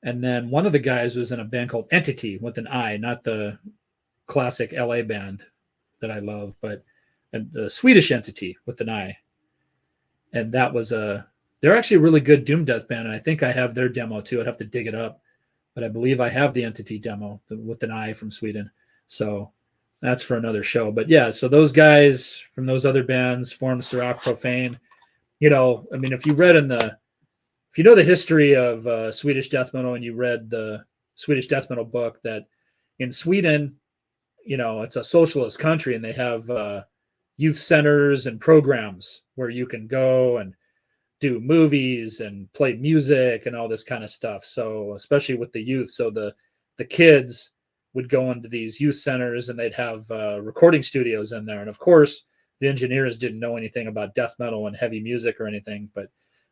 and then one of the guys was in a band called Entity with an I, not the classic LA band that I love, but a Swedish Entity with an I. And that was they're actually a really good doom death band, and I think I have their demo too. I'd have to dig it up, but I believe I have the Entity demo with an I from Sweden. So that's for another show. But yeah, so those guys from those other bands formed SERAPH, Profane. You know, I mean, if you know the history of Swedish death metal and you read the Swedish death metal book, that in Sweden, you know, it's a socialist country and they have youth centers and programs where you can go and do movies and play music and all this kind of stuff. So especially with the youth, so the kids would go into these youth centers and they'd have recording studios in there. And of course, the engineers didn't know anything about death metal and heavy music or anything, but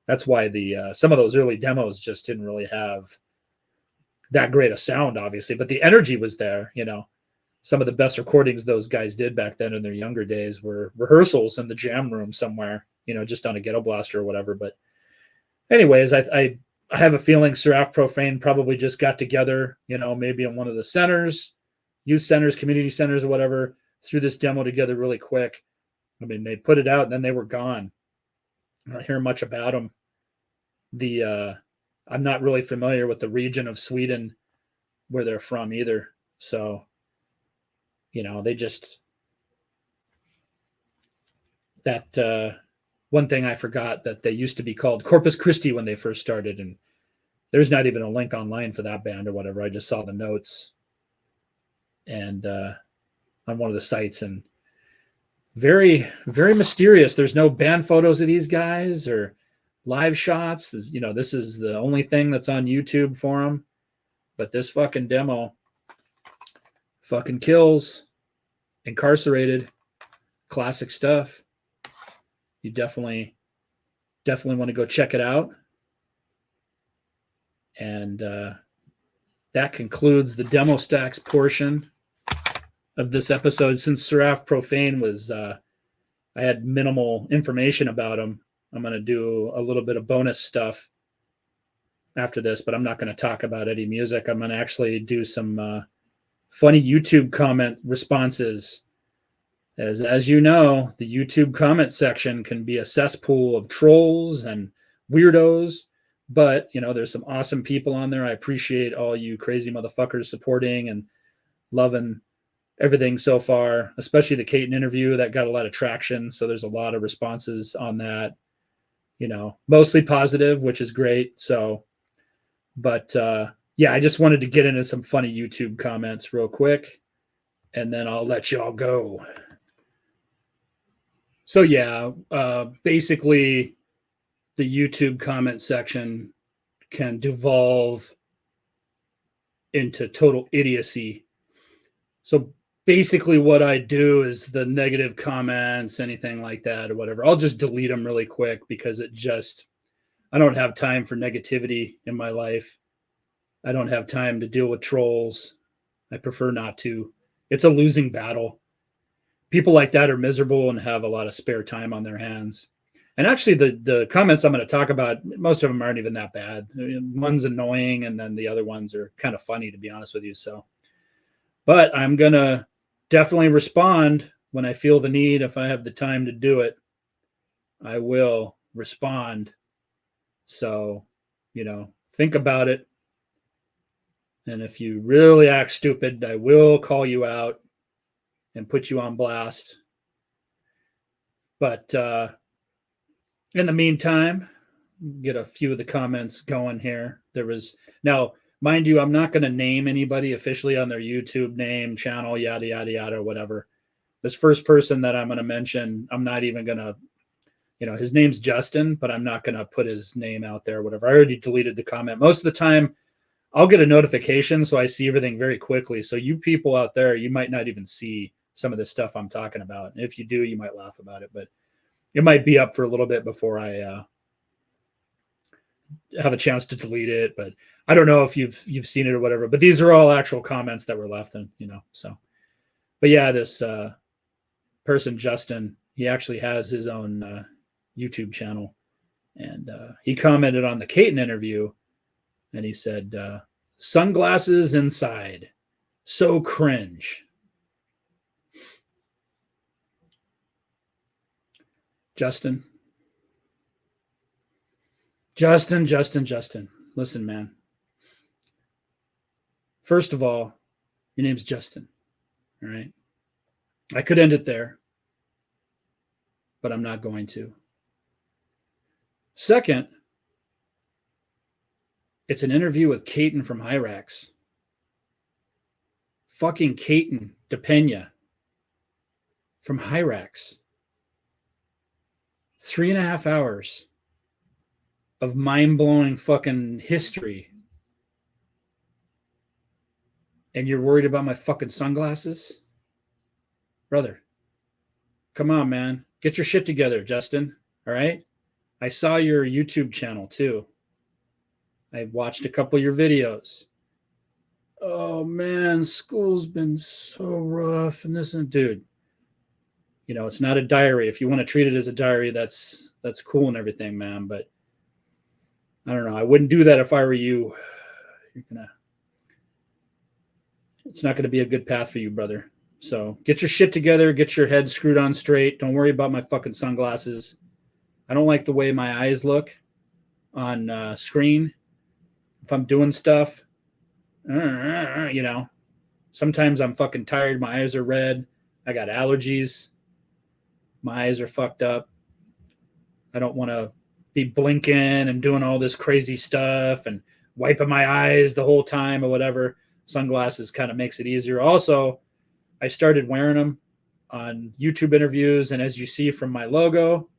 that's why the some of those early demos just didn't really have that great a sound, obviously, but the energy was there. You know, some of the best recordings those guys did back then in their younger days were rehearsals in the jam room somewhere, you know, just on a ghetto blaster or whatever. But anyways, I have a feeling SERAPH, Profane probably just got together, you know, maybe in one of the centers, youth centers, community centers or whatever, threw this demo together really quick. I mean, they put it out and then they were gone. I don't hear much about them. I'm not really familiar with the region of Sweden where they're from either. So, you know, they just, that one thing I forgot, that they used to be called Corpus Christi when they first started, and there's not even a link online for that band or whatever. I just saw the notes and on one of the sites, and very, very mysterious. There's no band photos of these guys or live shots. You know, this is the only thing that's on YouTube for them. But this fucking demo fucking kills. Incarcerated, classic stuff. You definitely want to go check it out. And that concludes the demo stacks portion of this episode. Since SERAPH, Profane was, I had minimal information about them, I'm going to do a little bit of bonus stuff after this, but I'm not going to talk about any music. I'm going to actually do some funny YouTube comment responses. As you know, the YouTube comment section can be a cesspool of trolls and weirdos, but you know, there's some awesome people on there. I appreciate all you crazy motherfuckers supporting and loving everything so far, especially the Caton interview that got a lot of traction. So there's a lot of responses on that, you know, mostly positive, which is great. So, but yeah, I just wanted to get into some funny YouTube comments real quick, and then I'll let y'all go. So yeah, basically the YouTube comment section can devolve into total idiocy. So basically what I do is the negative comments, anything like that or whatever, I'll just delete them really quick because I don't have time for negativity in my life. I don't have time to deal with trolls. I prefer not to. It's a losing battle. People like that are miserable and have a lot of spare time on their hands. And actually, the comments I'm going to talk about, most of them aren't even that bad. One's annoying, and then the other ones are kind of funny, to be honest with you. So, but I'm going to definitely respond when I feel the need. If I have the time to do it, I will respond. So, think about it. And if you really act stupid, I will call you out and put you on blast. But in the meantime, get a few of the comments going here. Now, mind you, I'm not going to name anybody officially on their YouTube name, channel, yada, yada, yada, or whatever. This first person that I'm going to mention, I'm not even going to, his name's Justin, but I'm not going to put his name out there, whatever. I already deleted the comment. Most of the time, I'll get a notification, so I see everything very quickly. So you people out there, you might not even see some of the stuff I'm talking about. And if you do, you might laugh about it, but it might be up for a little bit before I have a chance to delete it. But I don't know if you've seen it or whatever. But these are all actual comments that were left, and so. But yeah, this person Justin, he actually has his own YouTube channel, and he commented on the Caton interview. And he said, sunglasses inside. So cringe. Justin. Listen, man. First of all, your name's Justin. All right. I could end it there, but I'm not going to. Second, it's an interview with Caton from Hyrax. Fucking Caton DePena from Hyrax. 3.5 hours of mind-blowing fucking history. And you're worried about my fucking sunglasses? Brother, come on, man. Get your shit together, Justin. All right? I saw your YouTube channel, too. I watched a couple of your videos. Oh, man, school's been so rough. And this, and dude, it's not a diary. If you want to treat it as a diary, that's cool and everything, man. But I don't know. I wouldn't do that if I were you. It's not going to be a good path for you, brother. So get your shit together. Get your head screwed on straight. Don't worry about my fucking sunglasses. I don't like the way my eyes look on screen. If I'm doing stuff, sometimes I'm fucking tired. My eyes are red. I got allergies. My eyes are fucked up. I don't want to be blinking and doing all this crazy stuff and wiping my eyes the whole time or whatever. Sunglasses kind of makes it easier. Also, I started wearing them on YouTube interviews. And as you see from my logo,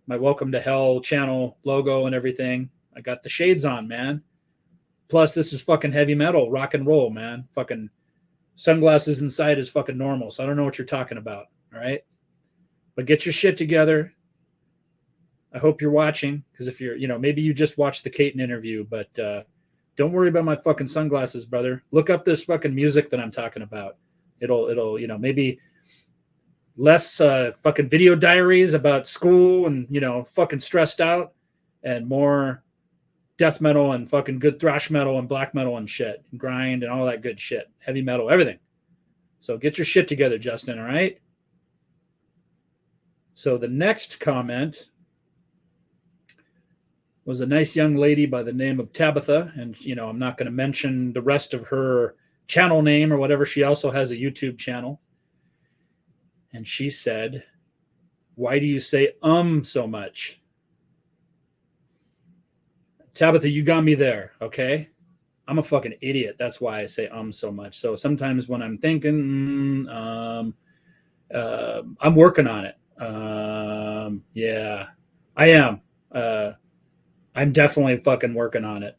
my Welcome to Hell channel logo and everything, I got the shades on, man. Plus, this is fucking heavy metal, rock and roll, man. Fucking sunglasses inside is fucking normal. So I don't know what you're talking about. All right. But get your shit together. I hope you're watching, because if you're, maybe you just watched the Caton interview, but don't worry about my fucking sunglasses, brother. Look up this fucking music that I'm talking about. It'll maybe less fucking video diaries about school and, fucking stressed out, and more death metal and fucking good thrash metal and black metal and shit, and grind and all that good shit, heavy metal, everything. So get your shit together, Justin. All right. So the next comment was a nice young lady by the name of Tabitha. And, I'm not going to mention the rest of her channel name or whatever. She also has a YouTube channel. And she said, why do you say so much? Tabitha, you got me there, okay? I'm a fucking idiot. That's why I say so much. So sometimes when I'm thinking, I'm working on it. Yeah, I am. I'm definitely fucking working on it.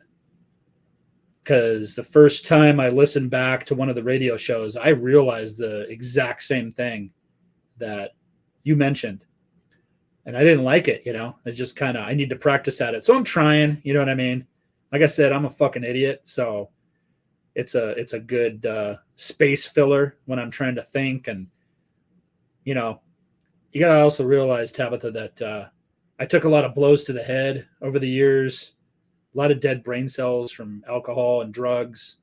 Because the first time I listened back to one of the radio shows, I realized the exact same thing that you mentioned. And I didn't like it, you know. It's just kind of, I need to practice at it. So I'm trying, you know what I mean? Like I said, I'm a fucking idiot. So it's a good space filler when I'm trying to think. And, you know, you got to also realize, Tabitha, that I took a lot of blows to the head over the years, a lot of dead brain cells from alcohol and drugs.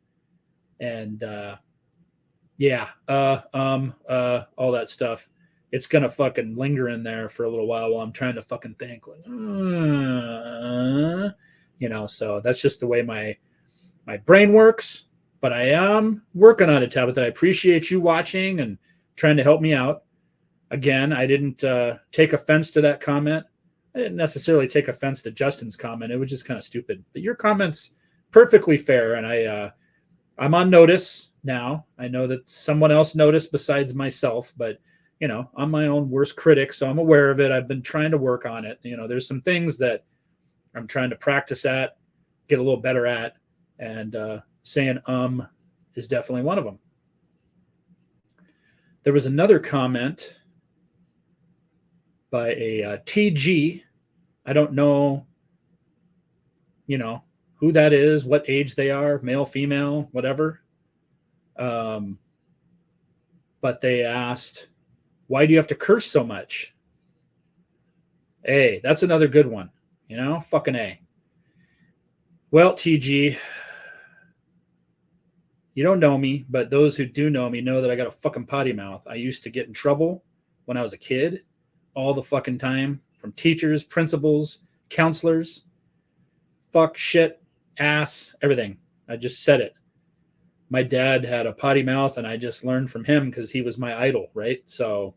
And all that stuff. It's gonna fucking linger in there for a little while I'm trying to fucking think, like, you know. So that's just the way my brain works. But I am working on it, Tabitha. I appreciate you watching and trying to help me out. Again, I didn't take offense to that comment. I didn't necessarily take offense to Justin's comment. It was just kind of stupid. But your comment's perfectly fair, and I'm on notice now. I know that someone else noticed besides myself, but you know, I'm my own worst critic, so I'm aware of it. I've been trying to work on it. You know, there's some things that I'm trying to practice at, get a little better at, and saying is definitely one of them. There was another comment by a TG. I don't know, you know, who that is, what age they are, male, female, whatever. But they asked, why do you have to curse so much? Hey, that's another good one. You know, fucking A. Well, TG, you don't know me, but those who do know me know that I got a fucking potty mouth. I used to get in trouble when I was a kid all the fucking time from teachers, principals, counselors. Fuck, shit, ass, everything. I just said it. My dad had a potty mouth, and I just learned from him because he was my idol, right? So,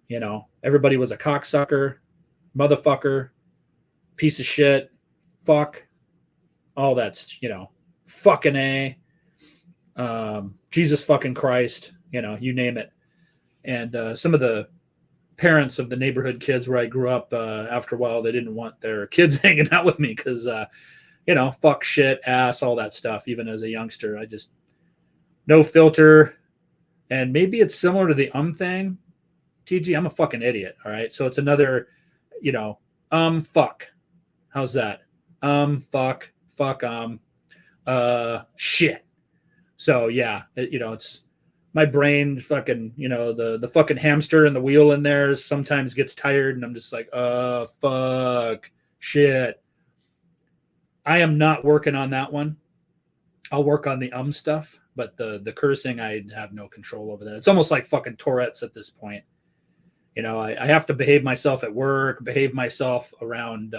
you know, everybody was a cocksucker, motherfucker, piece of shit, fuck, all that's, you know, fucking A, Jesus fucking Christ, you know, you name it. And some of the parents of the neighborhood kids where I grew up, after a while, they didn't want their kids hanging out with me because, you know, fuck, shit, ass, all that stuff. Even as a youngster, I just, no filter. And maybe it's similar to the thing. TG, I'm a fucking idiot. All right. So it's another, you know, fuck. How's that? Fuck, shit. So yeah, you know, it's my brain fucking, you know, the fucking hamster and the wheel in there sometimes gets tired, and I'm just like, fuck, shit. I am not working on that one. I'll work on the stuff, but the cursing, I have no control over that. It's almost like fucking Tourette's at this point. You know, I have to behave myself at work, behave myself around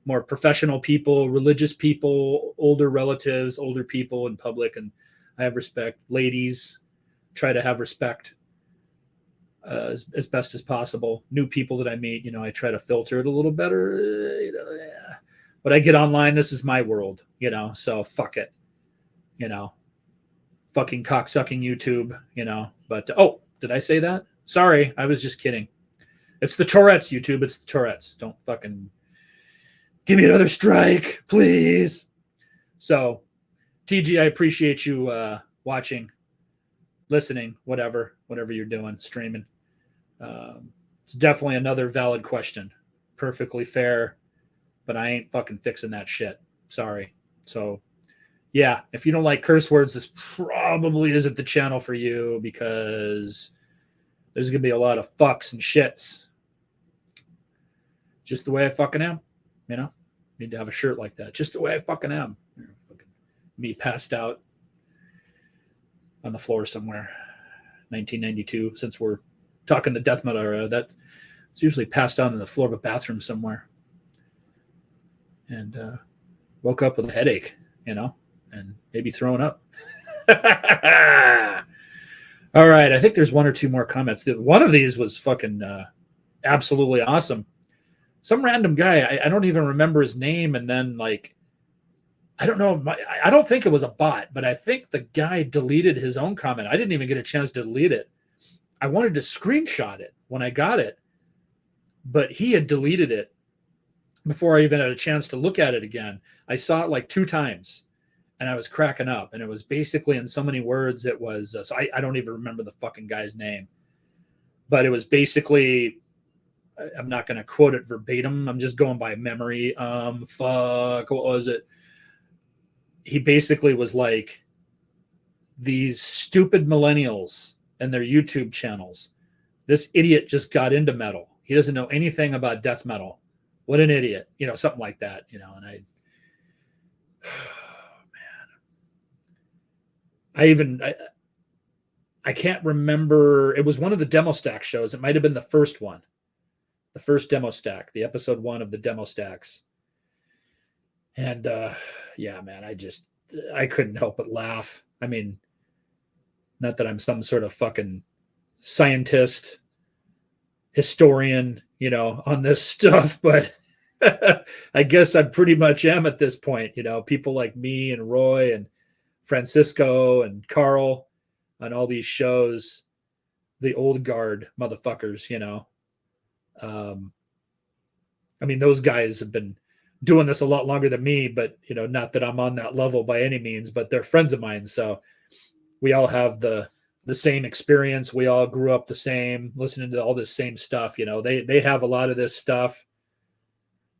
more professional people, religious people, older relatives, older people in public, and I have respect. Ladies, try to have respect as best as possible. New people that I meet, you know, I try to filter it a little better. You know, yeah. But I get online. This is my world, you know, so fuck it. You know, fucking cocksucking YouTube, you know. But, oh, did I say that? Sorry, I was just kidding. It's the Tourette's, YouTube. It's the Tourette's. Don't fucking give me another strike, please. So, TG, I appreciate you watching, listening, whatever you're doing, streaming. It's definitely another valid question. Perfectly fair, but I ain't fucking fixing that shit. Sorry. So, yeah, if you don't like curse words, this probably isn't the channel for you, because there's going to be a lot of fucks and shits. Just the way I fucking am, you know? Need to have a shirt like that. Just the way I fucking am. Me passed out on the floor somewhere. 1992, since we're talking the death metal era, that's usually passed out on the floor of a bathroom somewhere. And woke up with a headache, you know, and maybe throwing up. All right, I think there's one or two more comments. One of these was fucking absolutely awesome. Some random guy, I don't even remember his name, and then, like, I don't know, I don't think it was a bot, but I think the guy deleted his own comment. I didn't even get a chance to delete it. I wanted to screenshot it when I got it, but he had deleted it before I even had a chance to look at it again. I saw it like 2 times and I was cracking up. And it was basically in so many words. It was, so I don't even remember the fucking guy's name, but it was basically, I'm not going to quote it verbatim. I'm just going by memory. What was it? He basically was like, these stupid millennials and their YouTube channels. This idiot just got into metal. He doesn't know anything about death metal. What an idiot, something like that, and I can't remember. It was one of the demo stack shows. It might've been the first one, the first demo stack, the episode 1 of the demo stacks. And yeah, man, I couldn't help but laugh. I mean, not that I'm some sort of fucking scientist, historian, on this stuff, but I guess I pretty much am at this point. People like me and Roy and Francisco and Carl on all these shows, the old guard motherfuckers, I mean, those guys have been doing this a lot longer than me, but not that I'm on that level by any means, but they're friends of mine. So we all have the same experience. We all grew up the same, listening to all this same stuff. They have a lot of this stuff.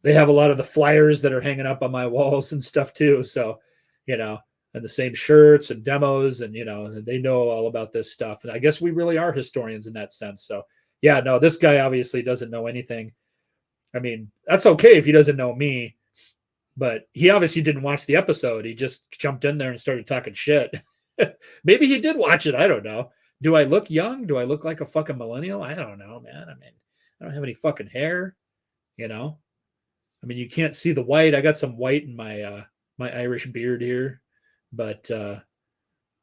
They have a lot of the flyers that are hanging up on my walls and stuff too. So, and the same shirts and demos, and they know all about this stuff. And I guess we really are historians in that sense. So yeah, no, this guy obviously doesn't know anything. I mean, that's okay if he doesn't know me, but he obviously didn't watch the episode. He just jumped in there and started talking shit. Maybe he did watch it. I don't know. Do I look young? Do I look like a fucking millennial? I don't know, man. I mean, I don't have any fucking hair, I mean, you can't see the white. I got some white in my my Irish beard here, but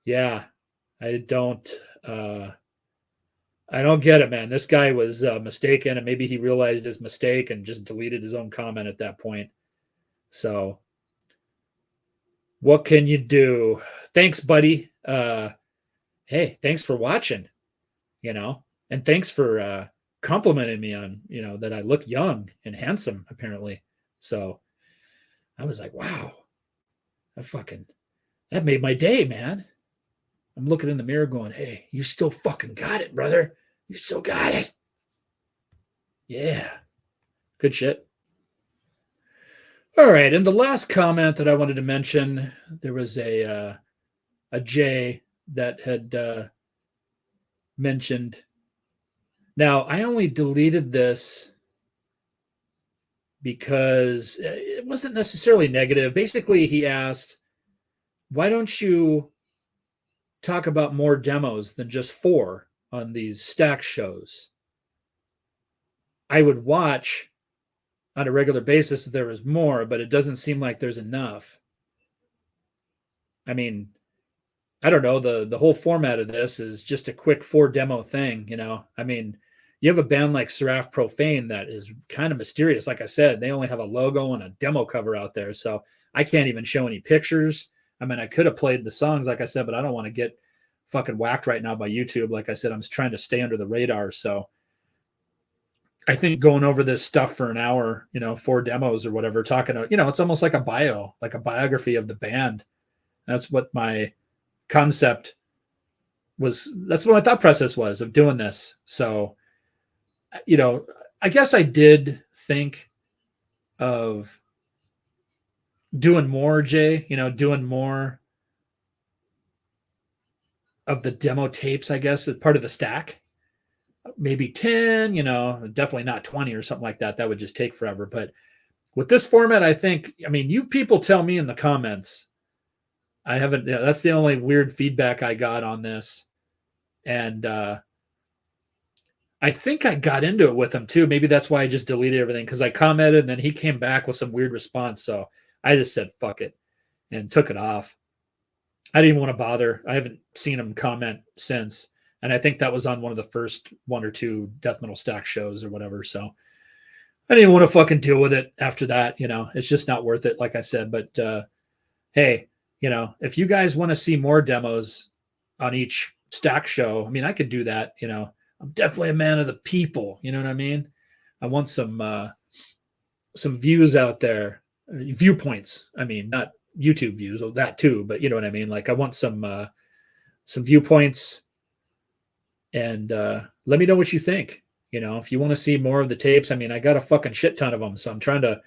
yeah, I don't get it, man. This guy was mistaken, and maybe he realized his mistake and just deleted his own comment at that point. So what can you do? Thanks, buddy. Hey, thanks for watching, and thanks for complimenting me on, that I look young and handsome, apparently. So I was like, wow, that made my day, man. I'm looking in the mirror going, hey, you still fucking got it, brother. You still got it. Yeah. Good shit. All right. And the last comment that I wanted to mention, there was a Jay that had mentioned. Now, I only deleted this because it wasn't necessarily negative. Basically, he asked, why don't you talk about more demos than just 4 on these stack shows? I would watch on a regular basis if there was more, but it doesn't seem like there's enough. I mean, I don't know. The whole format of this is just a quick 4 demo thing, I mean, you have a band like SERAPH Profane that is kind of mysterious. Like I said, they only have a logo and a demo cover out there. So I can't even show any pictures. I mean, I could have played the songs, like I said, but I don't want to get fucking whacked right now by YouTube. Like I said, I'm trying to stay under the radar. So I think going over this stuff for an hour, 4 demos or whatever, talking to, it's almost like a biography of the band. That's what my concept was. That's what my thought process was of doing this. So, I guess I did think of doing more, Jay, doing more of the demo tapes, I guess, as part of the stack. Maybe 10, definitely not 20 or something like that. That would just take forever. But with this format, I think, I mean, you people tell me in the comments. I haven't, that's the only weird feedback I got on this. And I think I got into it with him too. Maybe that's why I just deleted everything, because I commented and then he came back with some weird response. So I just said, fuck it, and took it off. I didn't even want to bother. I haven't seen him comment since. And I think that was on one of the first 1 or 2 death metal stack shows or whatever. So I didn't want to fucking deal with it after that. It's just not worth it, like I said. But hey, if you guys want to see more demos on each stack show, I mean, I could do that. I'm definitely a man of the people. You know what I mean? I want some some views out there, viewpoints. I mean, not YouTube views, well, that too, but you know what I mean? Like I want some viewpoints, and let me know what you think. You know, if you want to see more of the tapes, I mean, I got a fucking shit ton of them, so I'm trying to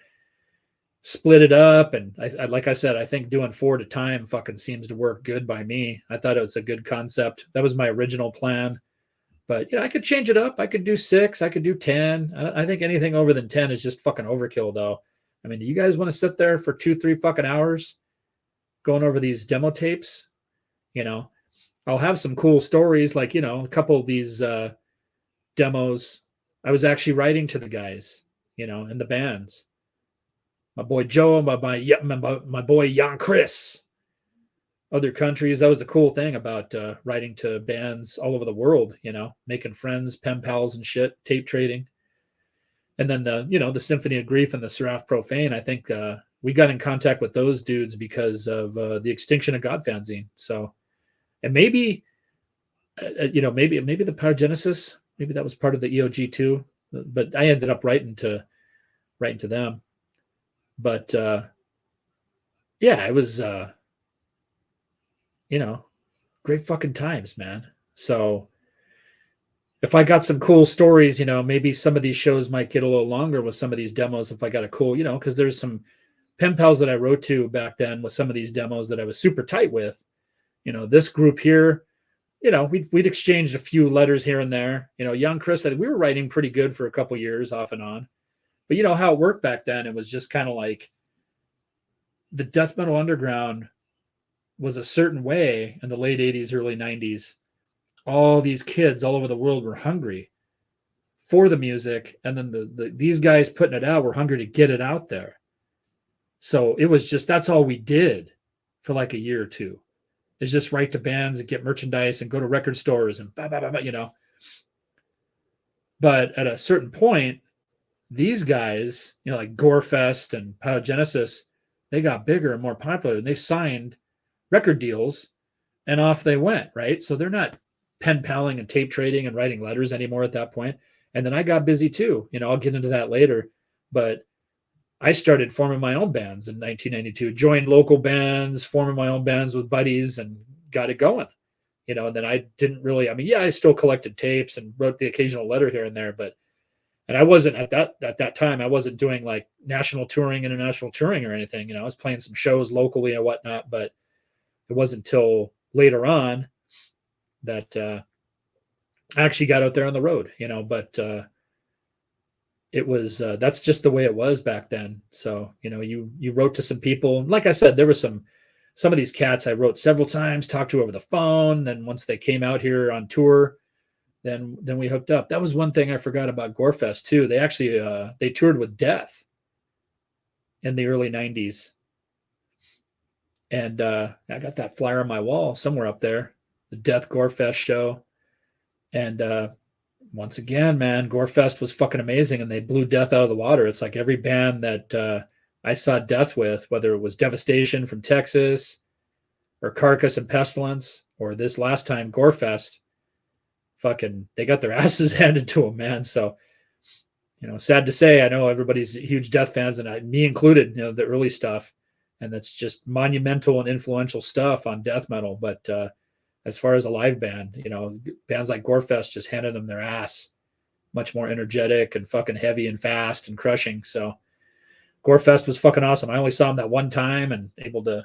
split it up. And I like I said, I think doing 4 at a time fucking seems to work good by me. I thought it was a good concept. That was my original plan, but you know, I could change it up. I could do 6, I could do 10. I think anything over than 10 is just fucking overkill, though. I mean, do you guys want to sit there for 2-3 fucking hours going over these demo tapes? You know, I'll have some cool stories, like, you know, a couple of these demos. I was actually writing to the guys, you know, in the bands. My boy Joe, my boy Jan Chris, other countries. That was the cool thing about writing to bands all over the world, you know, making friends, pen pals and shit, tape trading. And then the Symphony of Grief and the SERAPH Profane, I think we got in contact with those dudes because of the Extinction of God fanzine. So, and maybe, maybe the PYOGENESIS, maybe that was part of the EOG too, but I ended up writing to them. But yeah, it was great fucking times, man. So if I got some cool stories, you know, maybe some of these shows might get a little longer with some of these demos if I got a cool, you know, because there's some pen pals that I wrote to back then with some of these demos that I was super tight with. You know, this group here, you know, we'd exchanged a few letters here and there. You know, young Chris, we were writing pretty good for a couple years off and on. But you know how it worked back then, it was just kind of like the death metal underground was a certain way in the late 80s, early 90s. All these kids all over the world were hungry for the music, and then these guys putting it out were hungry to get it out there. So it was just, that's all we did for like a year or two, is just write to bands and get merchandise and go to record stores and blah, blah, blah, blah, you know. But at a certain point, these guys, you know, like GOREFEST and PYOGENESIS, they got bigger and more popular, and they signed record deals, and off they went, right? So they're not pen paling and tape trading and writing letters anymore at that point. And then I got busy too. You know, I'll get into that later. But I started forming my own bands in 1992, joined local bands, forming my own bands with buddies, and got it going. You know, and then I didn't really, I mean, yeah, I still collected tapes and wrote the occasional letter here and there, and I wasn't at that time, I wasn't doing like national touring, international touring or anything. You know, I was playing some shows locally and whatnot, but it wasn't until later on that I actually got out there on the road, you know, but it was, that's just the way it was back then. So, you know, you wrote to some people. Like I said, there was some of these cats I wrote several times, talked to over the phone. Then once they came out here on tour, then we hooked up. That was one thing I forgot about GOREFEST too. They actually, they toured with Death in the early 90s. And I got that flyer on my wall somewhere up there, the Death GOREFEST show. And once again, man, GOREFEST was fucking amazing, and they blew Death out of the water. It's like every band that I saw Death with, whether it was Devastation from Texas or Carcass and Pestilence, or this last time GOREFEST, fucking, they got their asses handed to them, man. So, you know, sad to say, I know everybody's huge Death fans, and me included, you know, the early stuff. And that's just monumental and influential stuff on death metal. But as far as a live band, you know, bands like GOREFEST just handed them their ass, much more energetic and fucking heavy and fast and crushing. So GOREFEST was fucking awesome. I only saw them that one time, and able to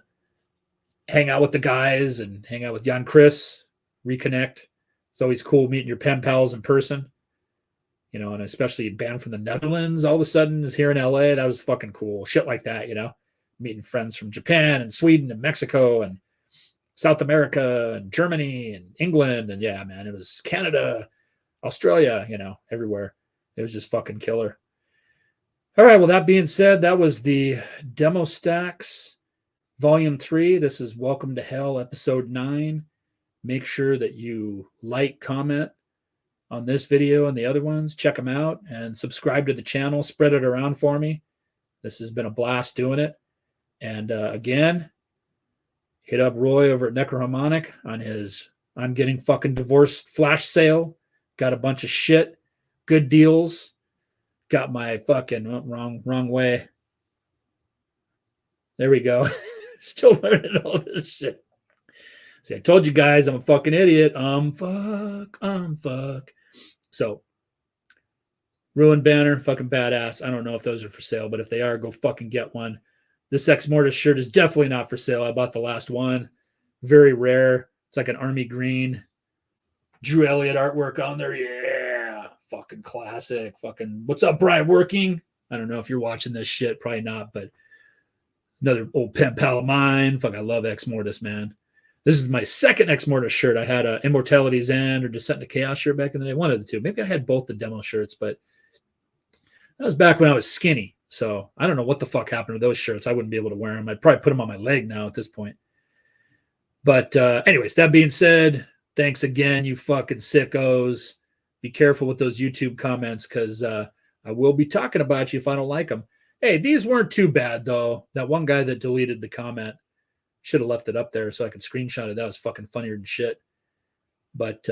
hang out with the guys and hang out with Jan Chris, reconnect. It's always cool meeting your pen pals in person, you know, and especially a band from the Netherlands all of a sudden is here in LA. That was fucking cool. Shit like that, you know. Meeting friends from Japan and Sweden and Mexico and South America and Germany and England. And yeah, man, it was Canada, Australia, you know, everywhere. It was just fucking killer. All right. Well, that being said, that was the Demo Stacks Volume 3. This is Welcome to Hell, Episode 9. Make sure that you like, comment on this video and the other ones. Check them out and subscribe to the channel. Spread it around for me. This has been a blast doing it. And again, hit up Roy over at Necroharmonic on his I'm Getting Fucking Divorced flash sale. Got a bunch of shit, good deals. got my fucking wrong way. There we go. Still learning all this shit. See, I told you guys I'm a fucking idiot. Fuck. So, Ruined Banner, fucking badass. I don't know if those are for sale, but if they are, go fucking get one. This Ex Mortis shirt is definitely not for sale. I bought the last one. Very rare. It's like an army green. Drew Elliott artwork on there. Yeah. Fucking classic. Fucking, what's up, Brian Working? I don't know if you're watching this shit. Probably not, but another old pen pal of mine. Fuck, I love Ex Mortis, man. This is my second Ex Mortis shirt. I had a Immortality's End or Descent into Chaos shirt back in the day. One of the two. Maybe I had both the demo shirts, but that was back when I was skinny. So I don't know what the fuck happened to those shirts. I wouldn't be able to wear them. I'd probably put them on my leg now at this point. But anyways, that being said, thanks again, you fucking sickos. Be careful with those YouTube comments because I will be talking about you if I don't like them. Hey, these weren't too bad, though. That one guy that deleted the comment should have left it up there so I could screenshot it. That was fucking funnier than shit. But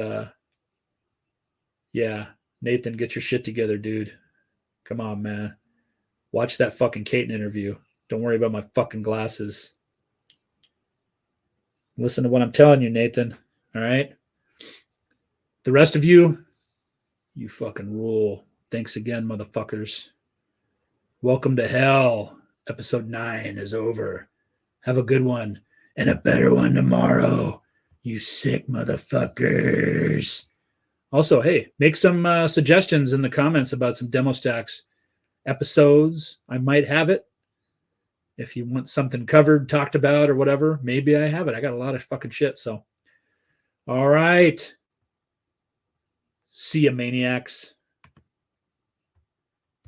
yeah, Nathan, get your shit together, dude. Come on, man. Watch that fucking Caton interview. Don't worry about my fucking glasses. Listen to what I'm telling you, Nathan. All right? The rest of you, you fucking rule. Thanks again, motherfuckers. Welcome to hell. Episode 9 is over. Have a good one and a better one tomorrow, you sick motherfuckers. Also, hey, make some suggestions in the comments about some Demo Stacks episodes. I might have it. If you want something covered, talked about, or whatever, maybe I have it. I got a lot of fucking shit. So, all right. See ya, maniacs.